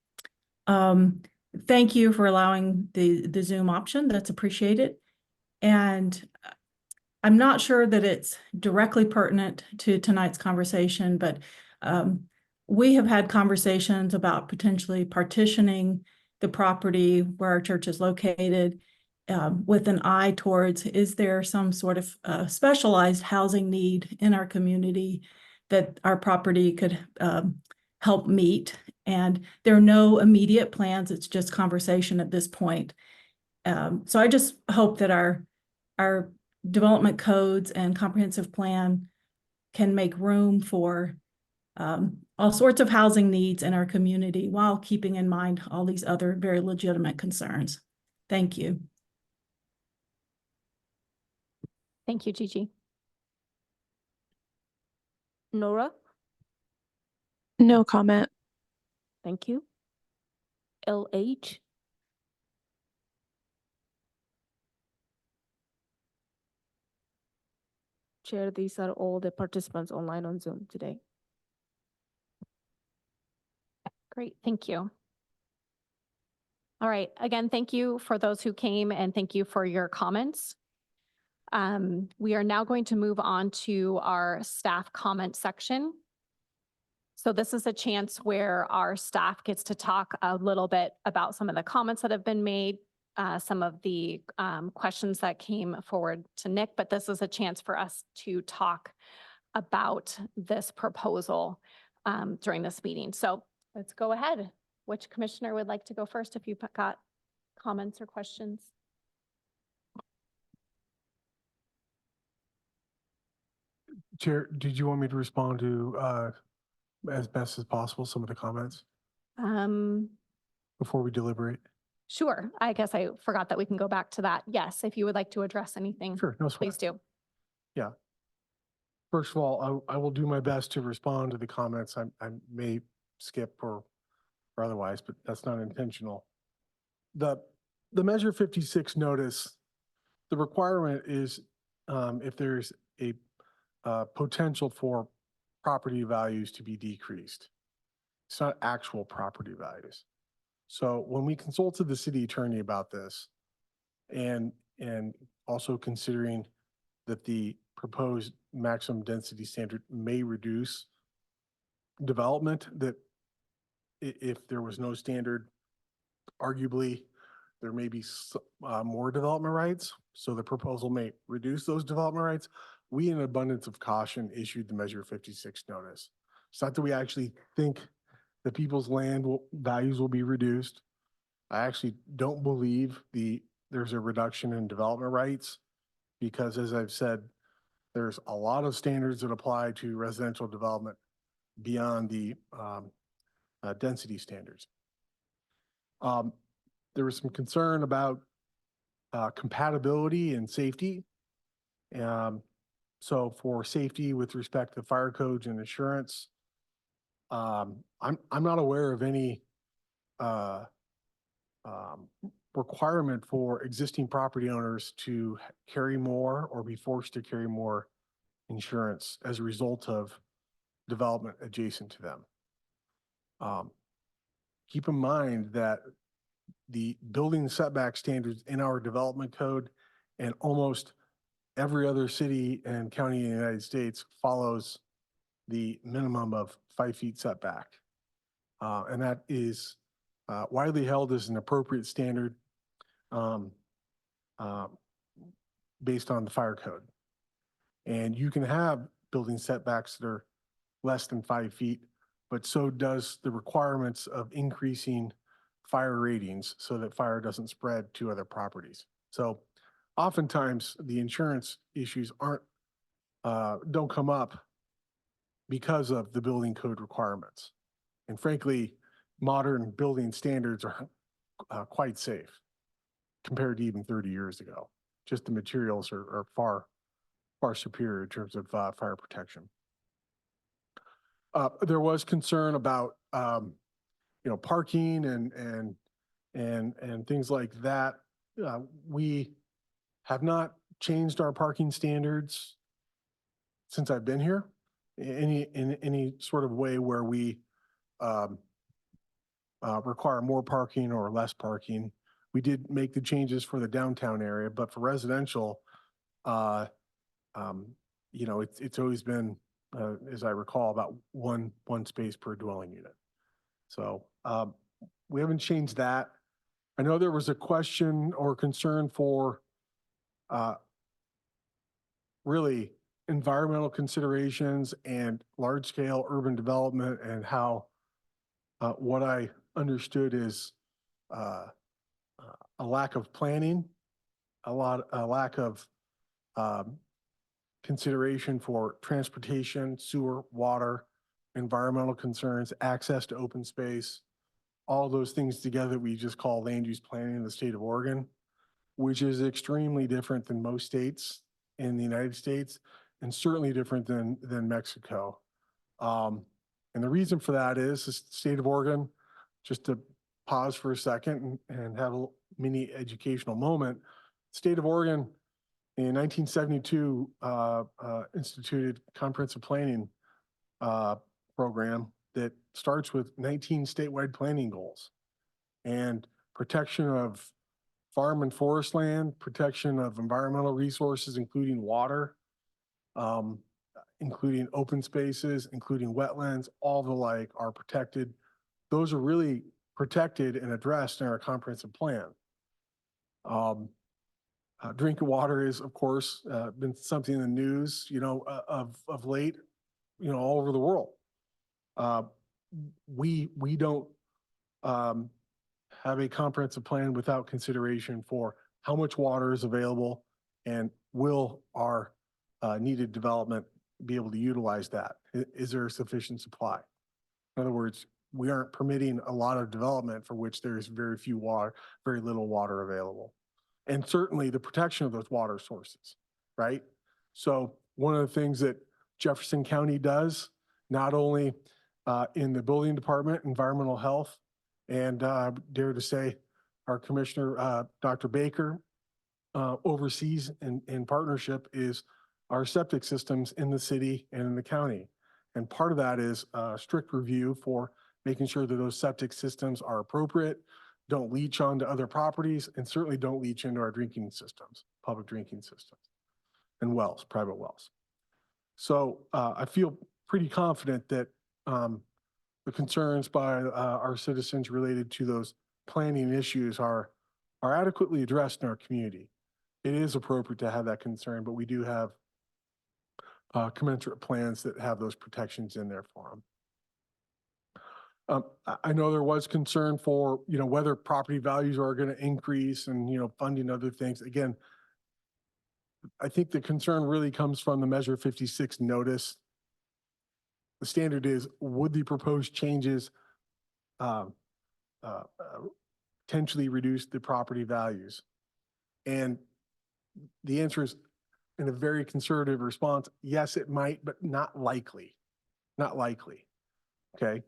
Thank you for allowing the Zoom option. That's appreciated. And I'm not sure that it's directly pertinent to tonight's conversation, but we have had conversations about potentially partitioning the property where our church is located with an eye towards, is there some sort of specialized housing need in our community that our property could help meet? And there are no immediate plans. It's just conversation at this point. So I just hope that our development codes and comprehensive plan can make room for all sorts of housing needs in our community while keeping in mind all these other very legitimate concerns. Thank you. Thank you, Gigi. Nora, No comment. thank you. LH, Chair, these are all the participants online on Zoom today. great, thank you. All right, again, thank you for those who came and thank you for your comments. We are now going to move on to our staff comment section. So this is a chance where our staff gets to talk a little bit about some of the comments that have been made, some of the questions that came forward to Nick, but this is a chance for us to talk about this proposal during this meeting. So let's go ahead. Which commissioner would like to go first if you've got comments or questions? Chair, did you want me to respond to, as best as possible, some of the comments before we deliberate? Sure. I guess I forgot that we can go back to that. Yes, if you would like to address anything, Sure, no sweat. please do. Yeah. First of all, I will do my best to respond to the comments. I may skip or otherwise, but that's not intentional. The Measure 56 notice, the requirement is if there's a potential for property values to be decreased. It's not actual property values. So when we consulted the city attorney about this and also considering that the proposed maximum density standard may reduce development, that if there was no standard, arguably there may be more development rights. So the proposal may reduce those development rights. We, in abundance of caution, issued the Measure 56 notice. It's not that we actually think that people's land values will be reduced. I actually don't believe there's a reduction in development rights because, as I've said, there's a lot of standards that apply to residential development beyond the density standards. There was some concern about compatibility and safety. So for safety with respect to fire codes and insurance, I'm not aware of any requirement for existing property owners to carry more or be forced to carry more insurance as a result of development adjacent to them. Keep in mind that the building setback standards in our development code and almost every other city and county in the United States follows the minimum of 5 feet setback. And that is widely held as an appropriate standard based on the fire code. And you can have building setbacks that are less than 5 feet, but so does the requirements of increasing fire ratings so that fire doesn't spread to other properties. So oftentimes the insurance issues don't come up because of the building code requirements. And frankly, modern building standards are quite safe compared to even 30 years ago. Just the materials are far superior in terms of fire protection. There was concern about parking and things like that. We have not changed our parking standards since I've been here. In any sort of way where we require more parking or less parking. We did make the changes for the downtown area, but for residential, it's always been, as I recall, about one space per dwelling unit. So we haven't changed that. I know there was a question or concern for really environmental considerations and large-scale urban development, and how what I understood is a lack of planning, a lack of consideration for transportation, sewer, water, environmental concerns, access to open space, all those things together we just call land use planning in the state of Oregon, which is extremely different than most states in the United States, and certainly different than Mexico. And the reason for that is the state of Oregon, just to pause for a second and have a mini educational moment, state of Oregon in 1972 instituted comprehensive planning program that starts with 19 statewide planning goals and protection of farm and forest land, protection of environmental resources, including water, including open spaces, including wetlands, all the like are protected. Those are really protected and addressed in our comprehensive plan. Drinking water is, of course, been something in the news, of late, all over the world. We don't have a comprehensive plan without consideration for how much water is available and will our needed development be able to utilize that? Is there a sufficient supply? In other words, we aren't permitting a lot of development for which there is very little water available. And certainly the protection of those water sources, right? So one of the things that Jefferson County does, not only in the building department, environmental health, and dare to say our commissioner, Dr. Baker, oversees in partnership, is our septic systems in the city and in the county. And part of that is strict review for making sure that those septic systems are appropriate, don't leach onto other properties, and certainly don't leach into our drinking systems, public drinking systems, and wells, private wells. So I feel pretty confident that the concerns by our citizens related to those planning issues are adequately addressed in our community. It is appropriate to have that concern, but we do have commensurate plans that have those protections in there for them. I know there was concern for, whether property values are going to increase and, funding other things. Again, I think the concern really comes from the Measure 56 notice. The standard is, would the proposed changes potentially reduce the property values? And the answer is, in a very conservative response, yes, it might, but not likely. Not likely. Okay.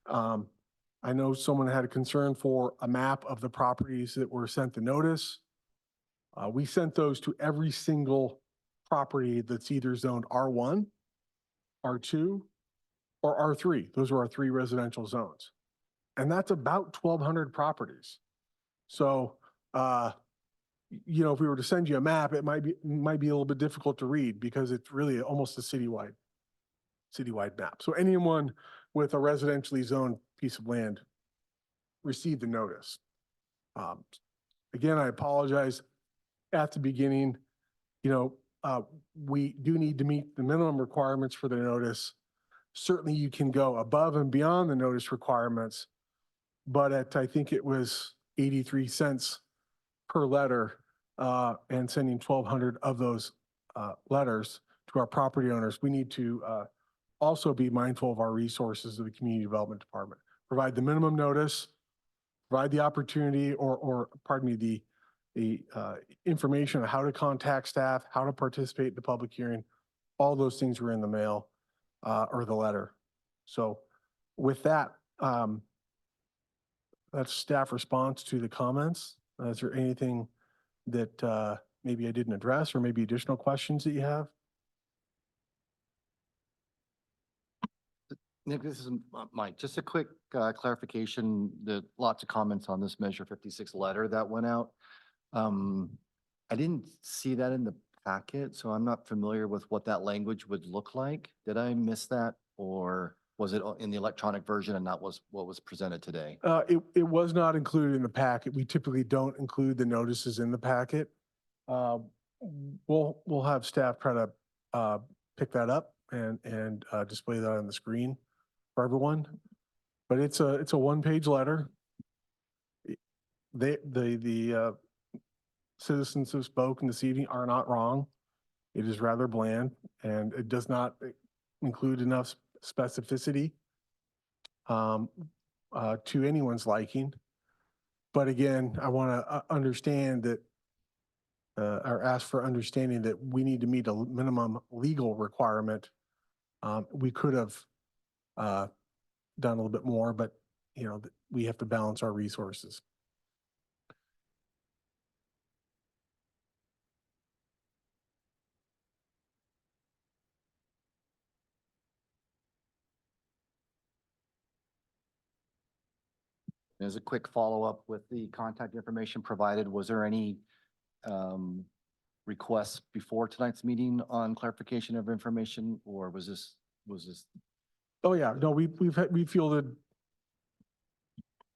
I know someone had a concern for a map of the properties that were sent the notice. We sent those to every single property that's either zoned R1, R2, or R3. Those are our 3 residential zones. And that's about 1,200 properties. So, if we were to send you a map, it might be a little bit difficult to read because it's really almost a citywide map. So anyone with a residentially zoned piece of land received the notice. Again, I apologize at the beginning. We do need to meet the minimum requirements for the notice. Certainly you can go above and beyond the notice requirements, but I think it was 83 cents per letter, and sending 1,200 of those letters to our property owners. We need to also be mindful of our resources of the Community Development Department. Provide the minimum notice, provide the opportunity or pardon me, the information on how to contact staff, how to participate in the public hearing. All those things were in the mail or the letter. So with that, that's staff response to the comments. Is there anything that maybe I didn't address, or maybe additional questions that you have? Nick, this is Mike. Just a quick clarification, that lots of comments on this Measure 56 letter that went out. I didn't see that in the packet, so I'm not familiar with what that language would look like. Did I miss that? Or was it in the electronic version and that was what was presented today? It was not included in the packet. We typically don't include the notices in the packet. We'll have staff try to pick that up and display that on the screen for everyone. But it's a one-page letter. The citizens who spoke this evening are not wrong. It is rather bland, and it does not include enough specificity to anyone's liking. But again, I want to understand that, or ask for understanding that we need to meet a minimum legal requirement. We could have done a little bit more, but we have to balance our resources. As a quick follow-up with the contact information provided, was there any requests before tonight's meeting on clarification of information, or was this? Oh, yeah, no, we fielded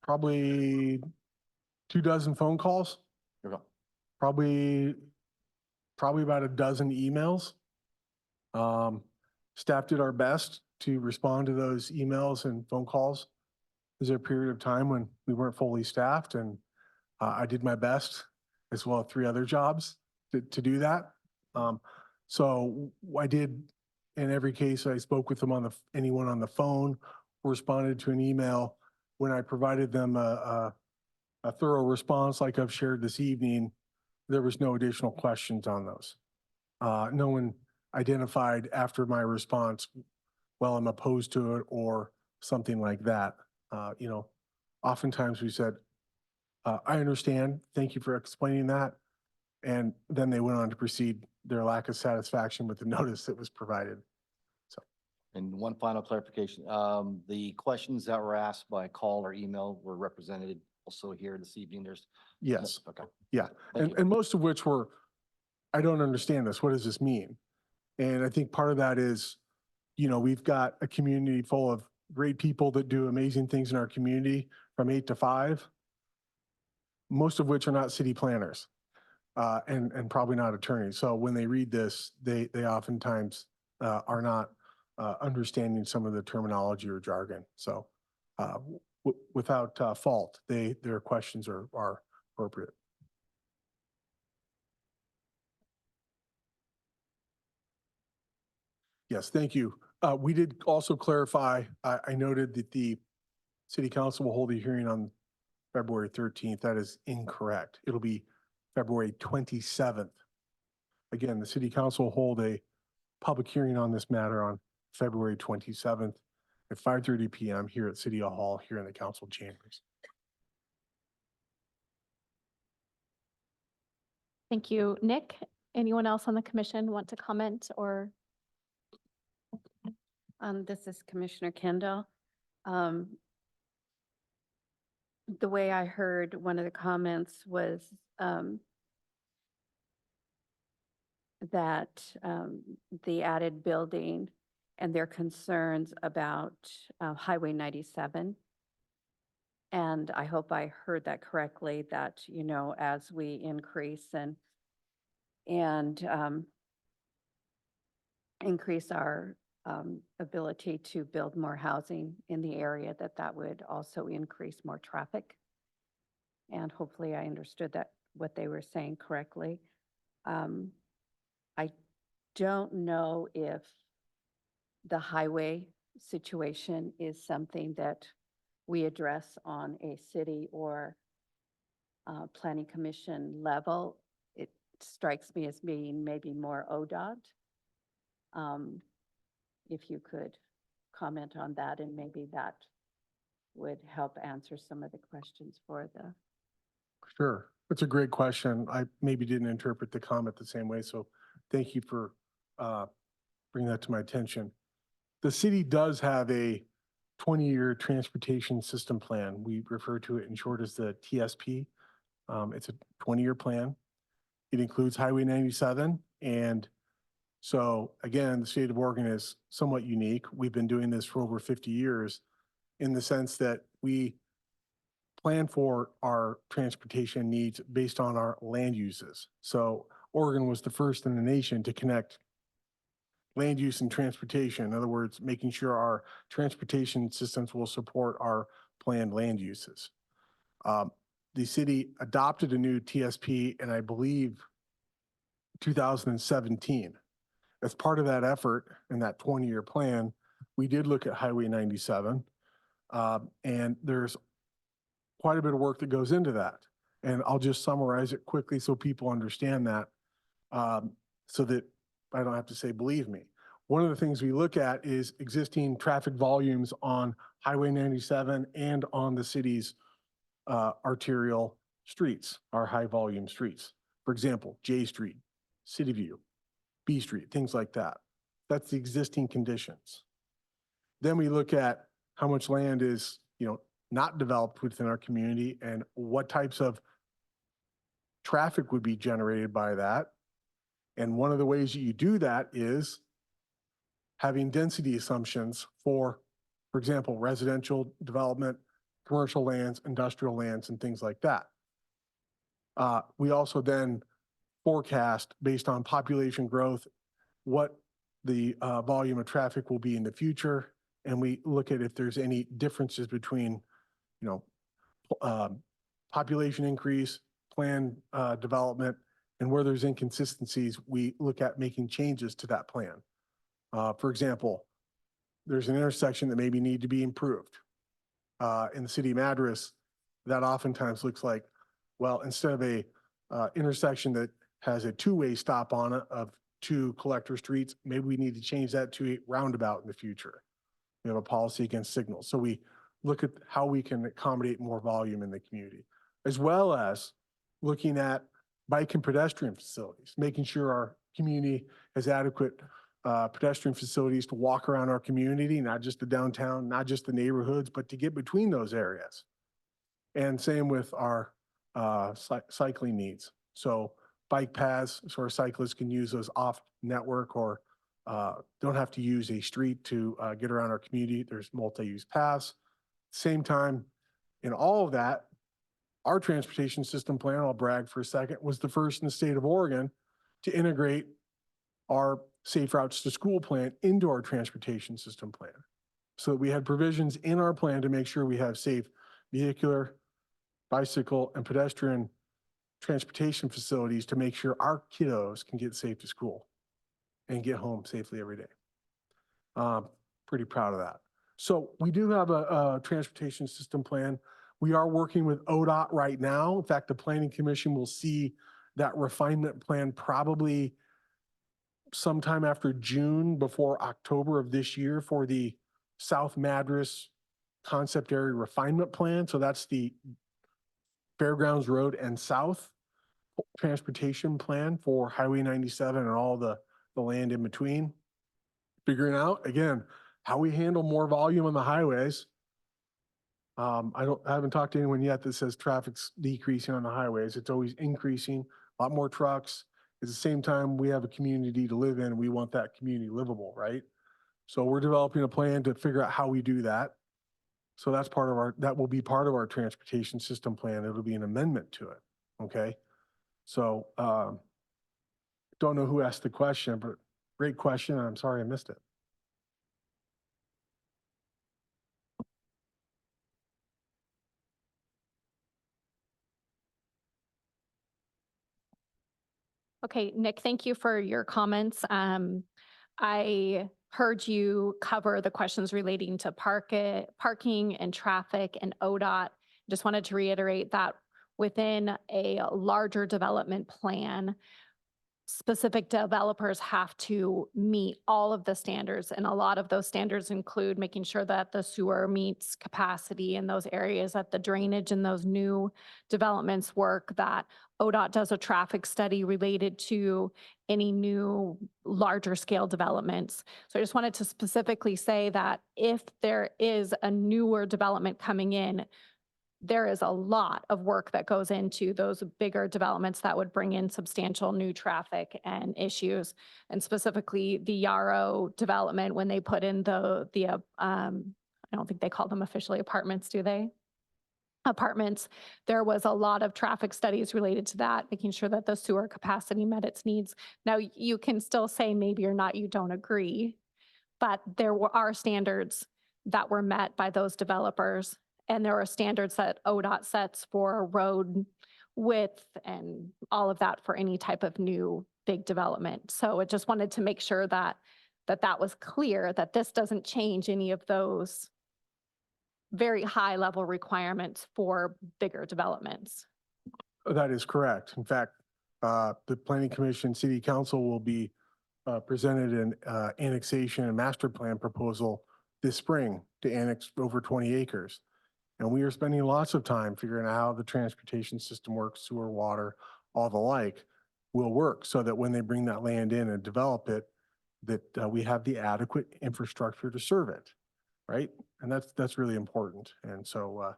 probably 24 phone calls, Here we go. probably about a dozen emails. Staff did our best to respond to those emails and phone calls. There's a period of time when we weren't fully staffed, and I did my best, as well as 3 other jobs to do that. So I did, in every case, I spoke with them anyone on the phone, responded to an email. When I provided them a thorough response like I've shared this evening, there was no additional questions on those. No one identified after my response, well, I'm opposed to it or something like that. Oftentimes we said, I understand, thank you for explaining that. And then they went on to proceed their lack of satisfaction with the notice that was provided. And one final clarification, the questions that were asked by call or email were represented also here this evening. Yes, Okay. yeah. Thank you. And most of which were, I don't understand this. What does this mean? And I think part of that is, we've got a community full of great people that do amazing things in our community from 8 to 5, most of which are not city planners and probably not attorneys. So when they read this, they oftentimes are not understanding some of the terminology or jargon. So without fault, their questions are appropriate. Yes, thank you. We did also clarify, I noted that the city council will hold a hearing on February 13th. That is incorrect. It'll be February 27th. Again, the city council will hold a public hearing on this matter on February 27th at 5:30 PM here at City Hall, here in the council chambers. Thank you. Nick, anyone else on the commission want to comment or? This is Commissioner Kendall. The way I heard one of the comments was that the added building and their concerns about Highway 97. And I hope I heard that correctly, that, as we increase and increase our ability to build more housing in the area, that would also increase more traffic. And hopefully I understood what they were saying correctly. I don't know if the highway situation is something that we address on a city or planning commission level. It strikes me as being maybe more ODOT. If you could comment on that, and maybe that would help answer some of the questions for the Sure. That's a great question. I maybe didn't interpret the comment the same way, so thank you for bringing that to my attention. The city does have a 20-year transportation system plan. We refer to it in short as the TSP. It's a 20-year plan. It includes Highway 97. And so again, the state of Oregon is somewhat unique. We've been doing this for over 50 years in the sense that we plan for our transportation needs based on our land uses. So Oregon was the first in the nation to connect land use and transportation. In other words, making sure our transportation systems will support our planned land uses. The city adopted a new TSP in, I believe, 2017. As part of that effort in that 20-year plan, we did look at Highway 97. And there's quite a bit of work that goes into that. And I'll just summarize it quickly so people understand that, so that I don't have to say, believe me. One of the things we look at is existing traffic volumes on Highway 97 and on the city's arterial streets, our high volume streets. For example, J Street, City View, B Street, things like that. That's the existing conditions. Then we look at how much land is, not developed within our community and what types of traffic would be generated by that. And one of the ways that you do that is having density assumptions for example, residential development, commercial lands, industrial lands, and things like that. We also then forecast based on population growth, what the volume of traffic will be in the future. And we look at if there's any differences between, population increase, plan development, and where there's inconsistencies, we look at making changes to that plan. For example, there's an intersection that maybe need to be improved. In the city of Madras, that oftentimes looks like, well, instead of a intersection that has a two-way stop on it of two collector streets, maybe we need to change that to a roundabout in the future. We have a policy against signals. So we look at how we can accommodate more volume in the community, as well as looking at bike and pedestrian facilities, making sure our community has adequate pedestrian facilities to walk around our community, not just the downtown, not just the neighborhoods, but to get between those areas. And same with our cycling needs. So bike paths, so our cyclists can use those off network or don't have to use a street to get around our community. There's multi-use paths. Same time, in all of that, our transportation system plan, I'll brag for a second, was the first in the state of Oregon to integrate our Safe Routes to School plan into our transportation system plan. So we had provisions in our plan to make sure we have safe vehicular, bicycle, and pedestrian transportation facilities to make sure our kiddos can get safe to school and get home safely every day. Pretty proud of that. So we do have a transportation system plan. We are working with ODOT right now. In fact, the Planning Commission will see that refinement plan probably sometime after June, before October of this year for the South Madras Concept Area Refinement Plan. So that's the Fairgrounds Road and South Transportation Plan for Highway 97 and all the land in between. Figuring out, again, how we handle more volume on the highways. I haven't talked to anyone yet that says traffic's decreasing on the highways. It's always increasing, a lot more trucks. At the same time, we have a community to live in. We want that community livable, right? So we're developing a plan to figure out how we do that. So that's that will be part of our transportation system plan. It'll be an amendment to it, okay? So don't know who asked the question, but great question. I'm sorry I missed it. Okay, Nick, thank you for your comments. I heard you cover the questions relating to parking and traffic and ODOT. Just wanted to reiterate that within a larger development plan, specific developers have to meet all of the standards. And a lot of those standards include making sure that the sewer meets capacity in those areas, that the drainage in those new developments work, that ODOT does a traffic study related to any new larger scale developments. So I just wanted to specifically say that if there is a newer development coming in, there is a lot of work that goes into those bigger developments that would bring in substantial new traffic and issues. And specifically the Yarrow development, when they put in I don't think they call them officially apartments, do they? Apartments, there was a lot of traffic studies related to that, making sure that the sewer capacity met its needs. Now, you can still say maybe or not, you don't agree, but are standards that were met by those developers. And there are standards that ODOT sets for road width and all of that for any type of new big development. So I just wanted to make sure that was clear, that this doesn't change any of those very high level requirements for bigger developments. That is correct. In fact, the Planning Commission, City Council will be presented an annexation and master plan proposal this spring to annex over 20 acres. And we are spending lots of time figuring out how the transportation system works, sewer, water, all the like will work so that when they bring that land in and develop it, that we have the adequate infrastructure to serve it, right? And that's really important. And so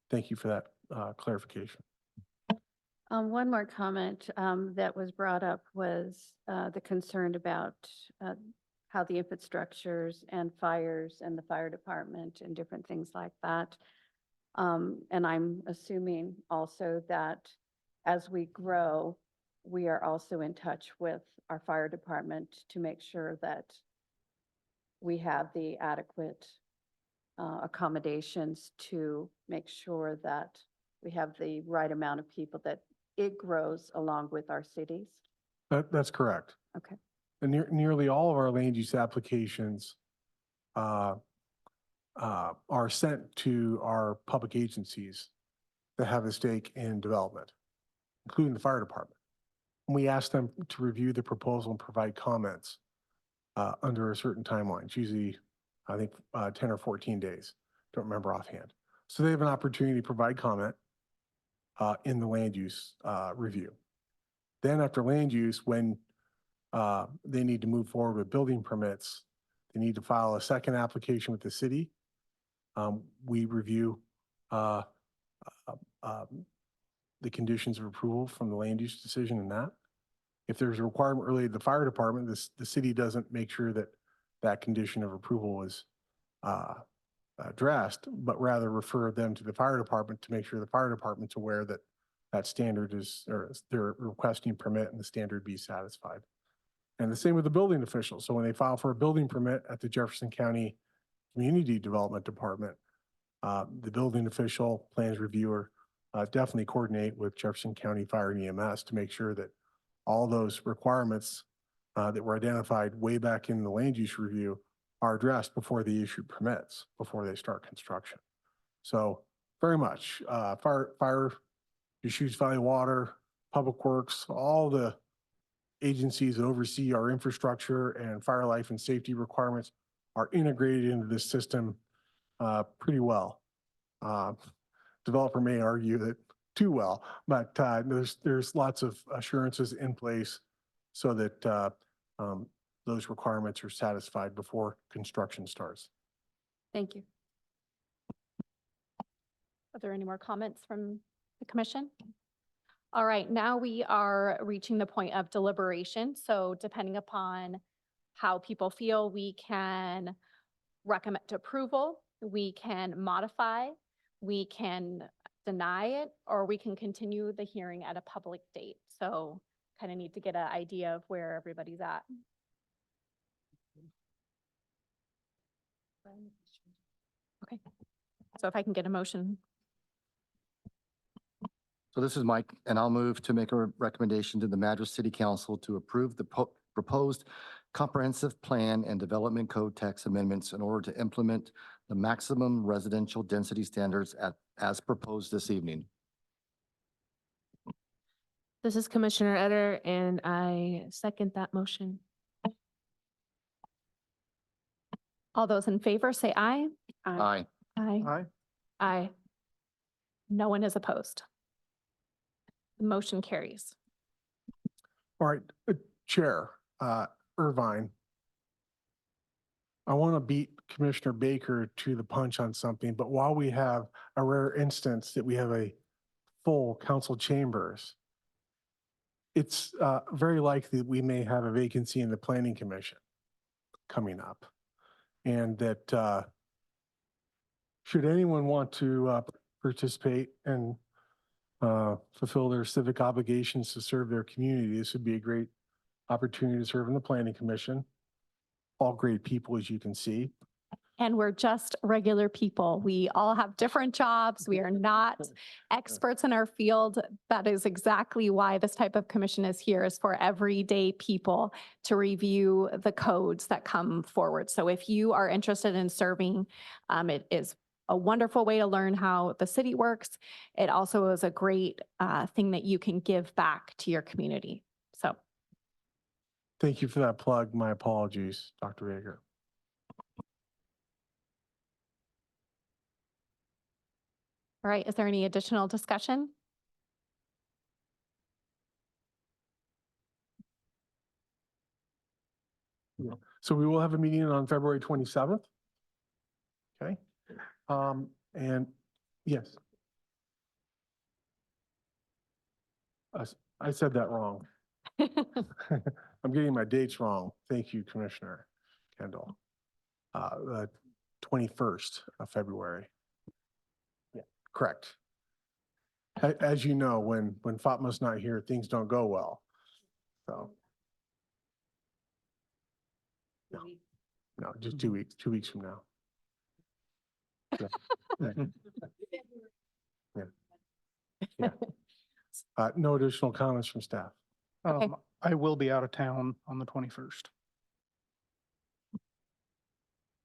thank you for that clarification. One more comment that was brought up was the concern about how the infrastructures and fires and the fire department and different things like that. And I'm assuming also that as we grow, we are also in touch with our fire department to make sure that we have the adequate accommodations to make sure that we have the right amount of people, that it grows along with our cities. That's correct. Okay. And nearly all of our land use applications are sent to our public agencies that have a stake in development, including the fire department. And we ask them to review the proposal and provide comments under a certain timeline. It's usually, I think, 10 or 14 days. Don't remember offhand. So they have an opportunity to provide comment in the land use review. Then after land use, when they need to move forward with building permits, they need to file a second application with the city. We review the conditions of approval from the land use decision in that. If there's a requirement related to the fire department, the city doesn't make sure that that condition of approval is addressed, but rather refer them to the fire department to make sure the fire department's aware that that standard is, or they're requesting permit and the standard be satisfied. And the same with the building officials. So when they file for a building permit at the Jefferson County Community Development Department, the building official, plans reviewer, definitely coordinate with Jefferson County Fire and EMS to make sure that all those requirements that were identified way back in the land use review are addressed before they issue permits, before they start construction. So very much, fire, Deschutes Valley Water, Public Works, all the agencies that oversee our infrastructure and fire life and safety requirements are integrated into this system pretty well. Developer may argue that too well, but there's lots of assurances in place so that those requirements are satisfied before construction starts. Thank you. Are there any more comments from the commission? All right, now we are reaching the point of deliberation. So depending upon how people feel, we can recommend approval, we can modify, we can deny it, or we can continue the hearing at a public date. So kind of need to get an idea of where everybody's at. Okay, so if I can get a motion. So this is Mike, and I'll move to make a recommendation to the Madras City Council to approve the proposed comprehensive plan and development code text amendments in order to implement the maximum residential density standards as proposed this evening. This is Commissioner Eder, and I second that motion. All those in favor say aye. Aye. Aye. Aye. Aye. No one is opposed. The motion carries. All right, Chair, Irvine. I want to beat Commissioner Baker to the punch on something, but while we have a rare instance that we have a full council chambers, it's very likely that we may have a vacancy in the Planning Commission coming up. And that should anyone want to participate and fulfill their civic obligations to serve their community, this would be a great opportunity to serve in the Planning Commission. All great people, as you can see. And we're just regular people. We all have different jobs. We are not experts in our field. That is exactly why this type of commission is here, is for everyday people to review the codes that come forward. So if you are interested in serving, it is a wonderful way to learn how the city works. It also is a great thing that you can give back to your community. So Thank you for that plug. My apologies, Dr. Baker. all right, is there any additional discussion? So we will have a meeting on February 27th. Okay. And yes. I said that wrong. I'm getting my dates wrong. Thank you, Commissioner Kendall. The 21st of February. Yeah, correct. As you know, when Fatma's not here, things don't go well. So. No, just 2 weeks, 2 weeks from now. Yeah. Yeah. No additional comments from staff. Okay. I will be out of town on the 21st.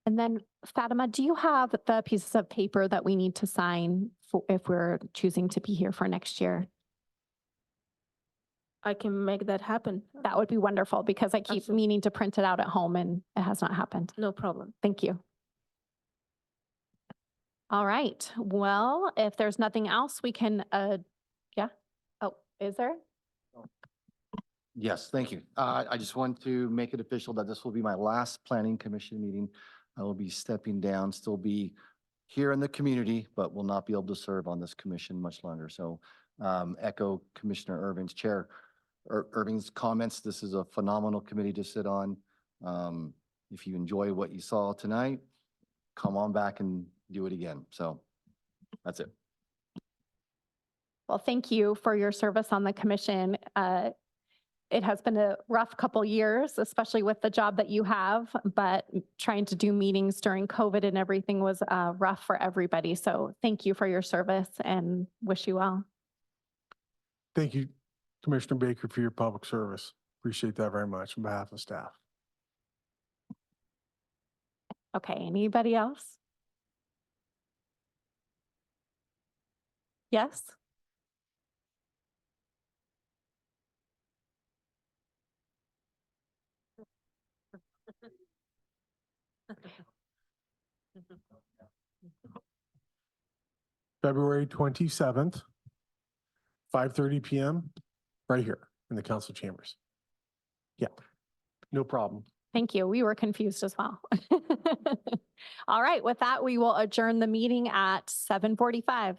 And then Fatima, do you have the pieces of paper that we need to sign for if we're choosing to be here for next year? I can make that happen. That would be wonderful because I keep Absolutely. meaning to print it out at home and it has not happened. No problem. Thank you. All right. Well, if there's nothing else, we can, yeah. Oh, is there? Yes, thank you. I just want to make it official that this will be my last planning commission meeting. I will be stepping down, still be here in the community, but will not be able to serve on this commission much longer. So echo Commissioner Irving's Irving's comments. This is a phenomenal committee to sit on. If you enjoy what you saw tonight, come on back and do it again. So that's it. Well, thank you for your service on the commission. It has been a rough couple years, especially with the job that you have, but trying to do meetings during COVID and everything was rough for everybody. So thank you for your service and wish you well. Thank you, Commissioner Baker, for your public service. Appreciate that very much on behalf of staff. Okay, anybody else? Yes? February 27th, 5:30 PM, right here in the council chambers. Yeah, no problem. Thank you. We were confused as well. All right, with that, we will adjourn the meeting at 7:45.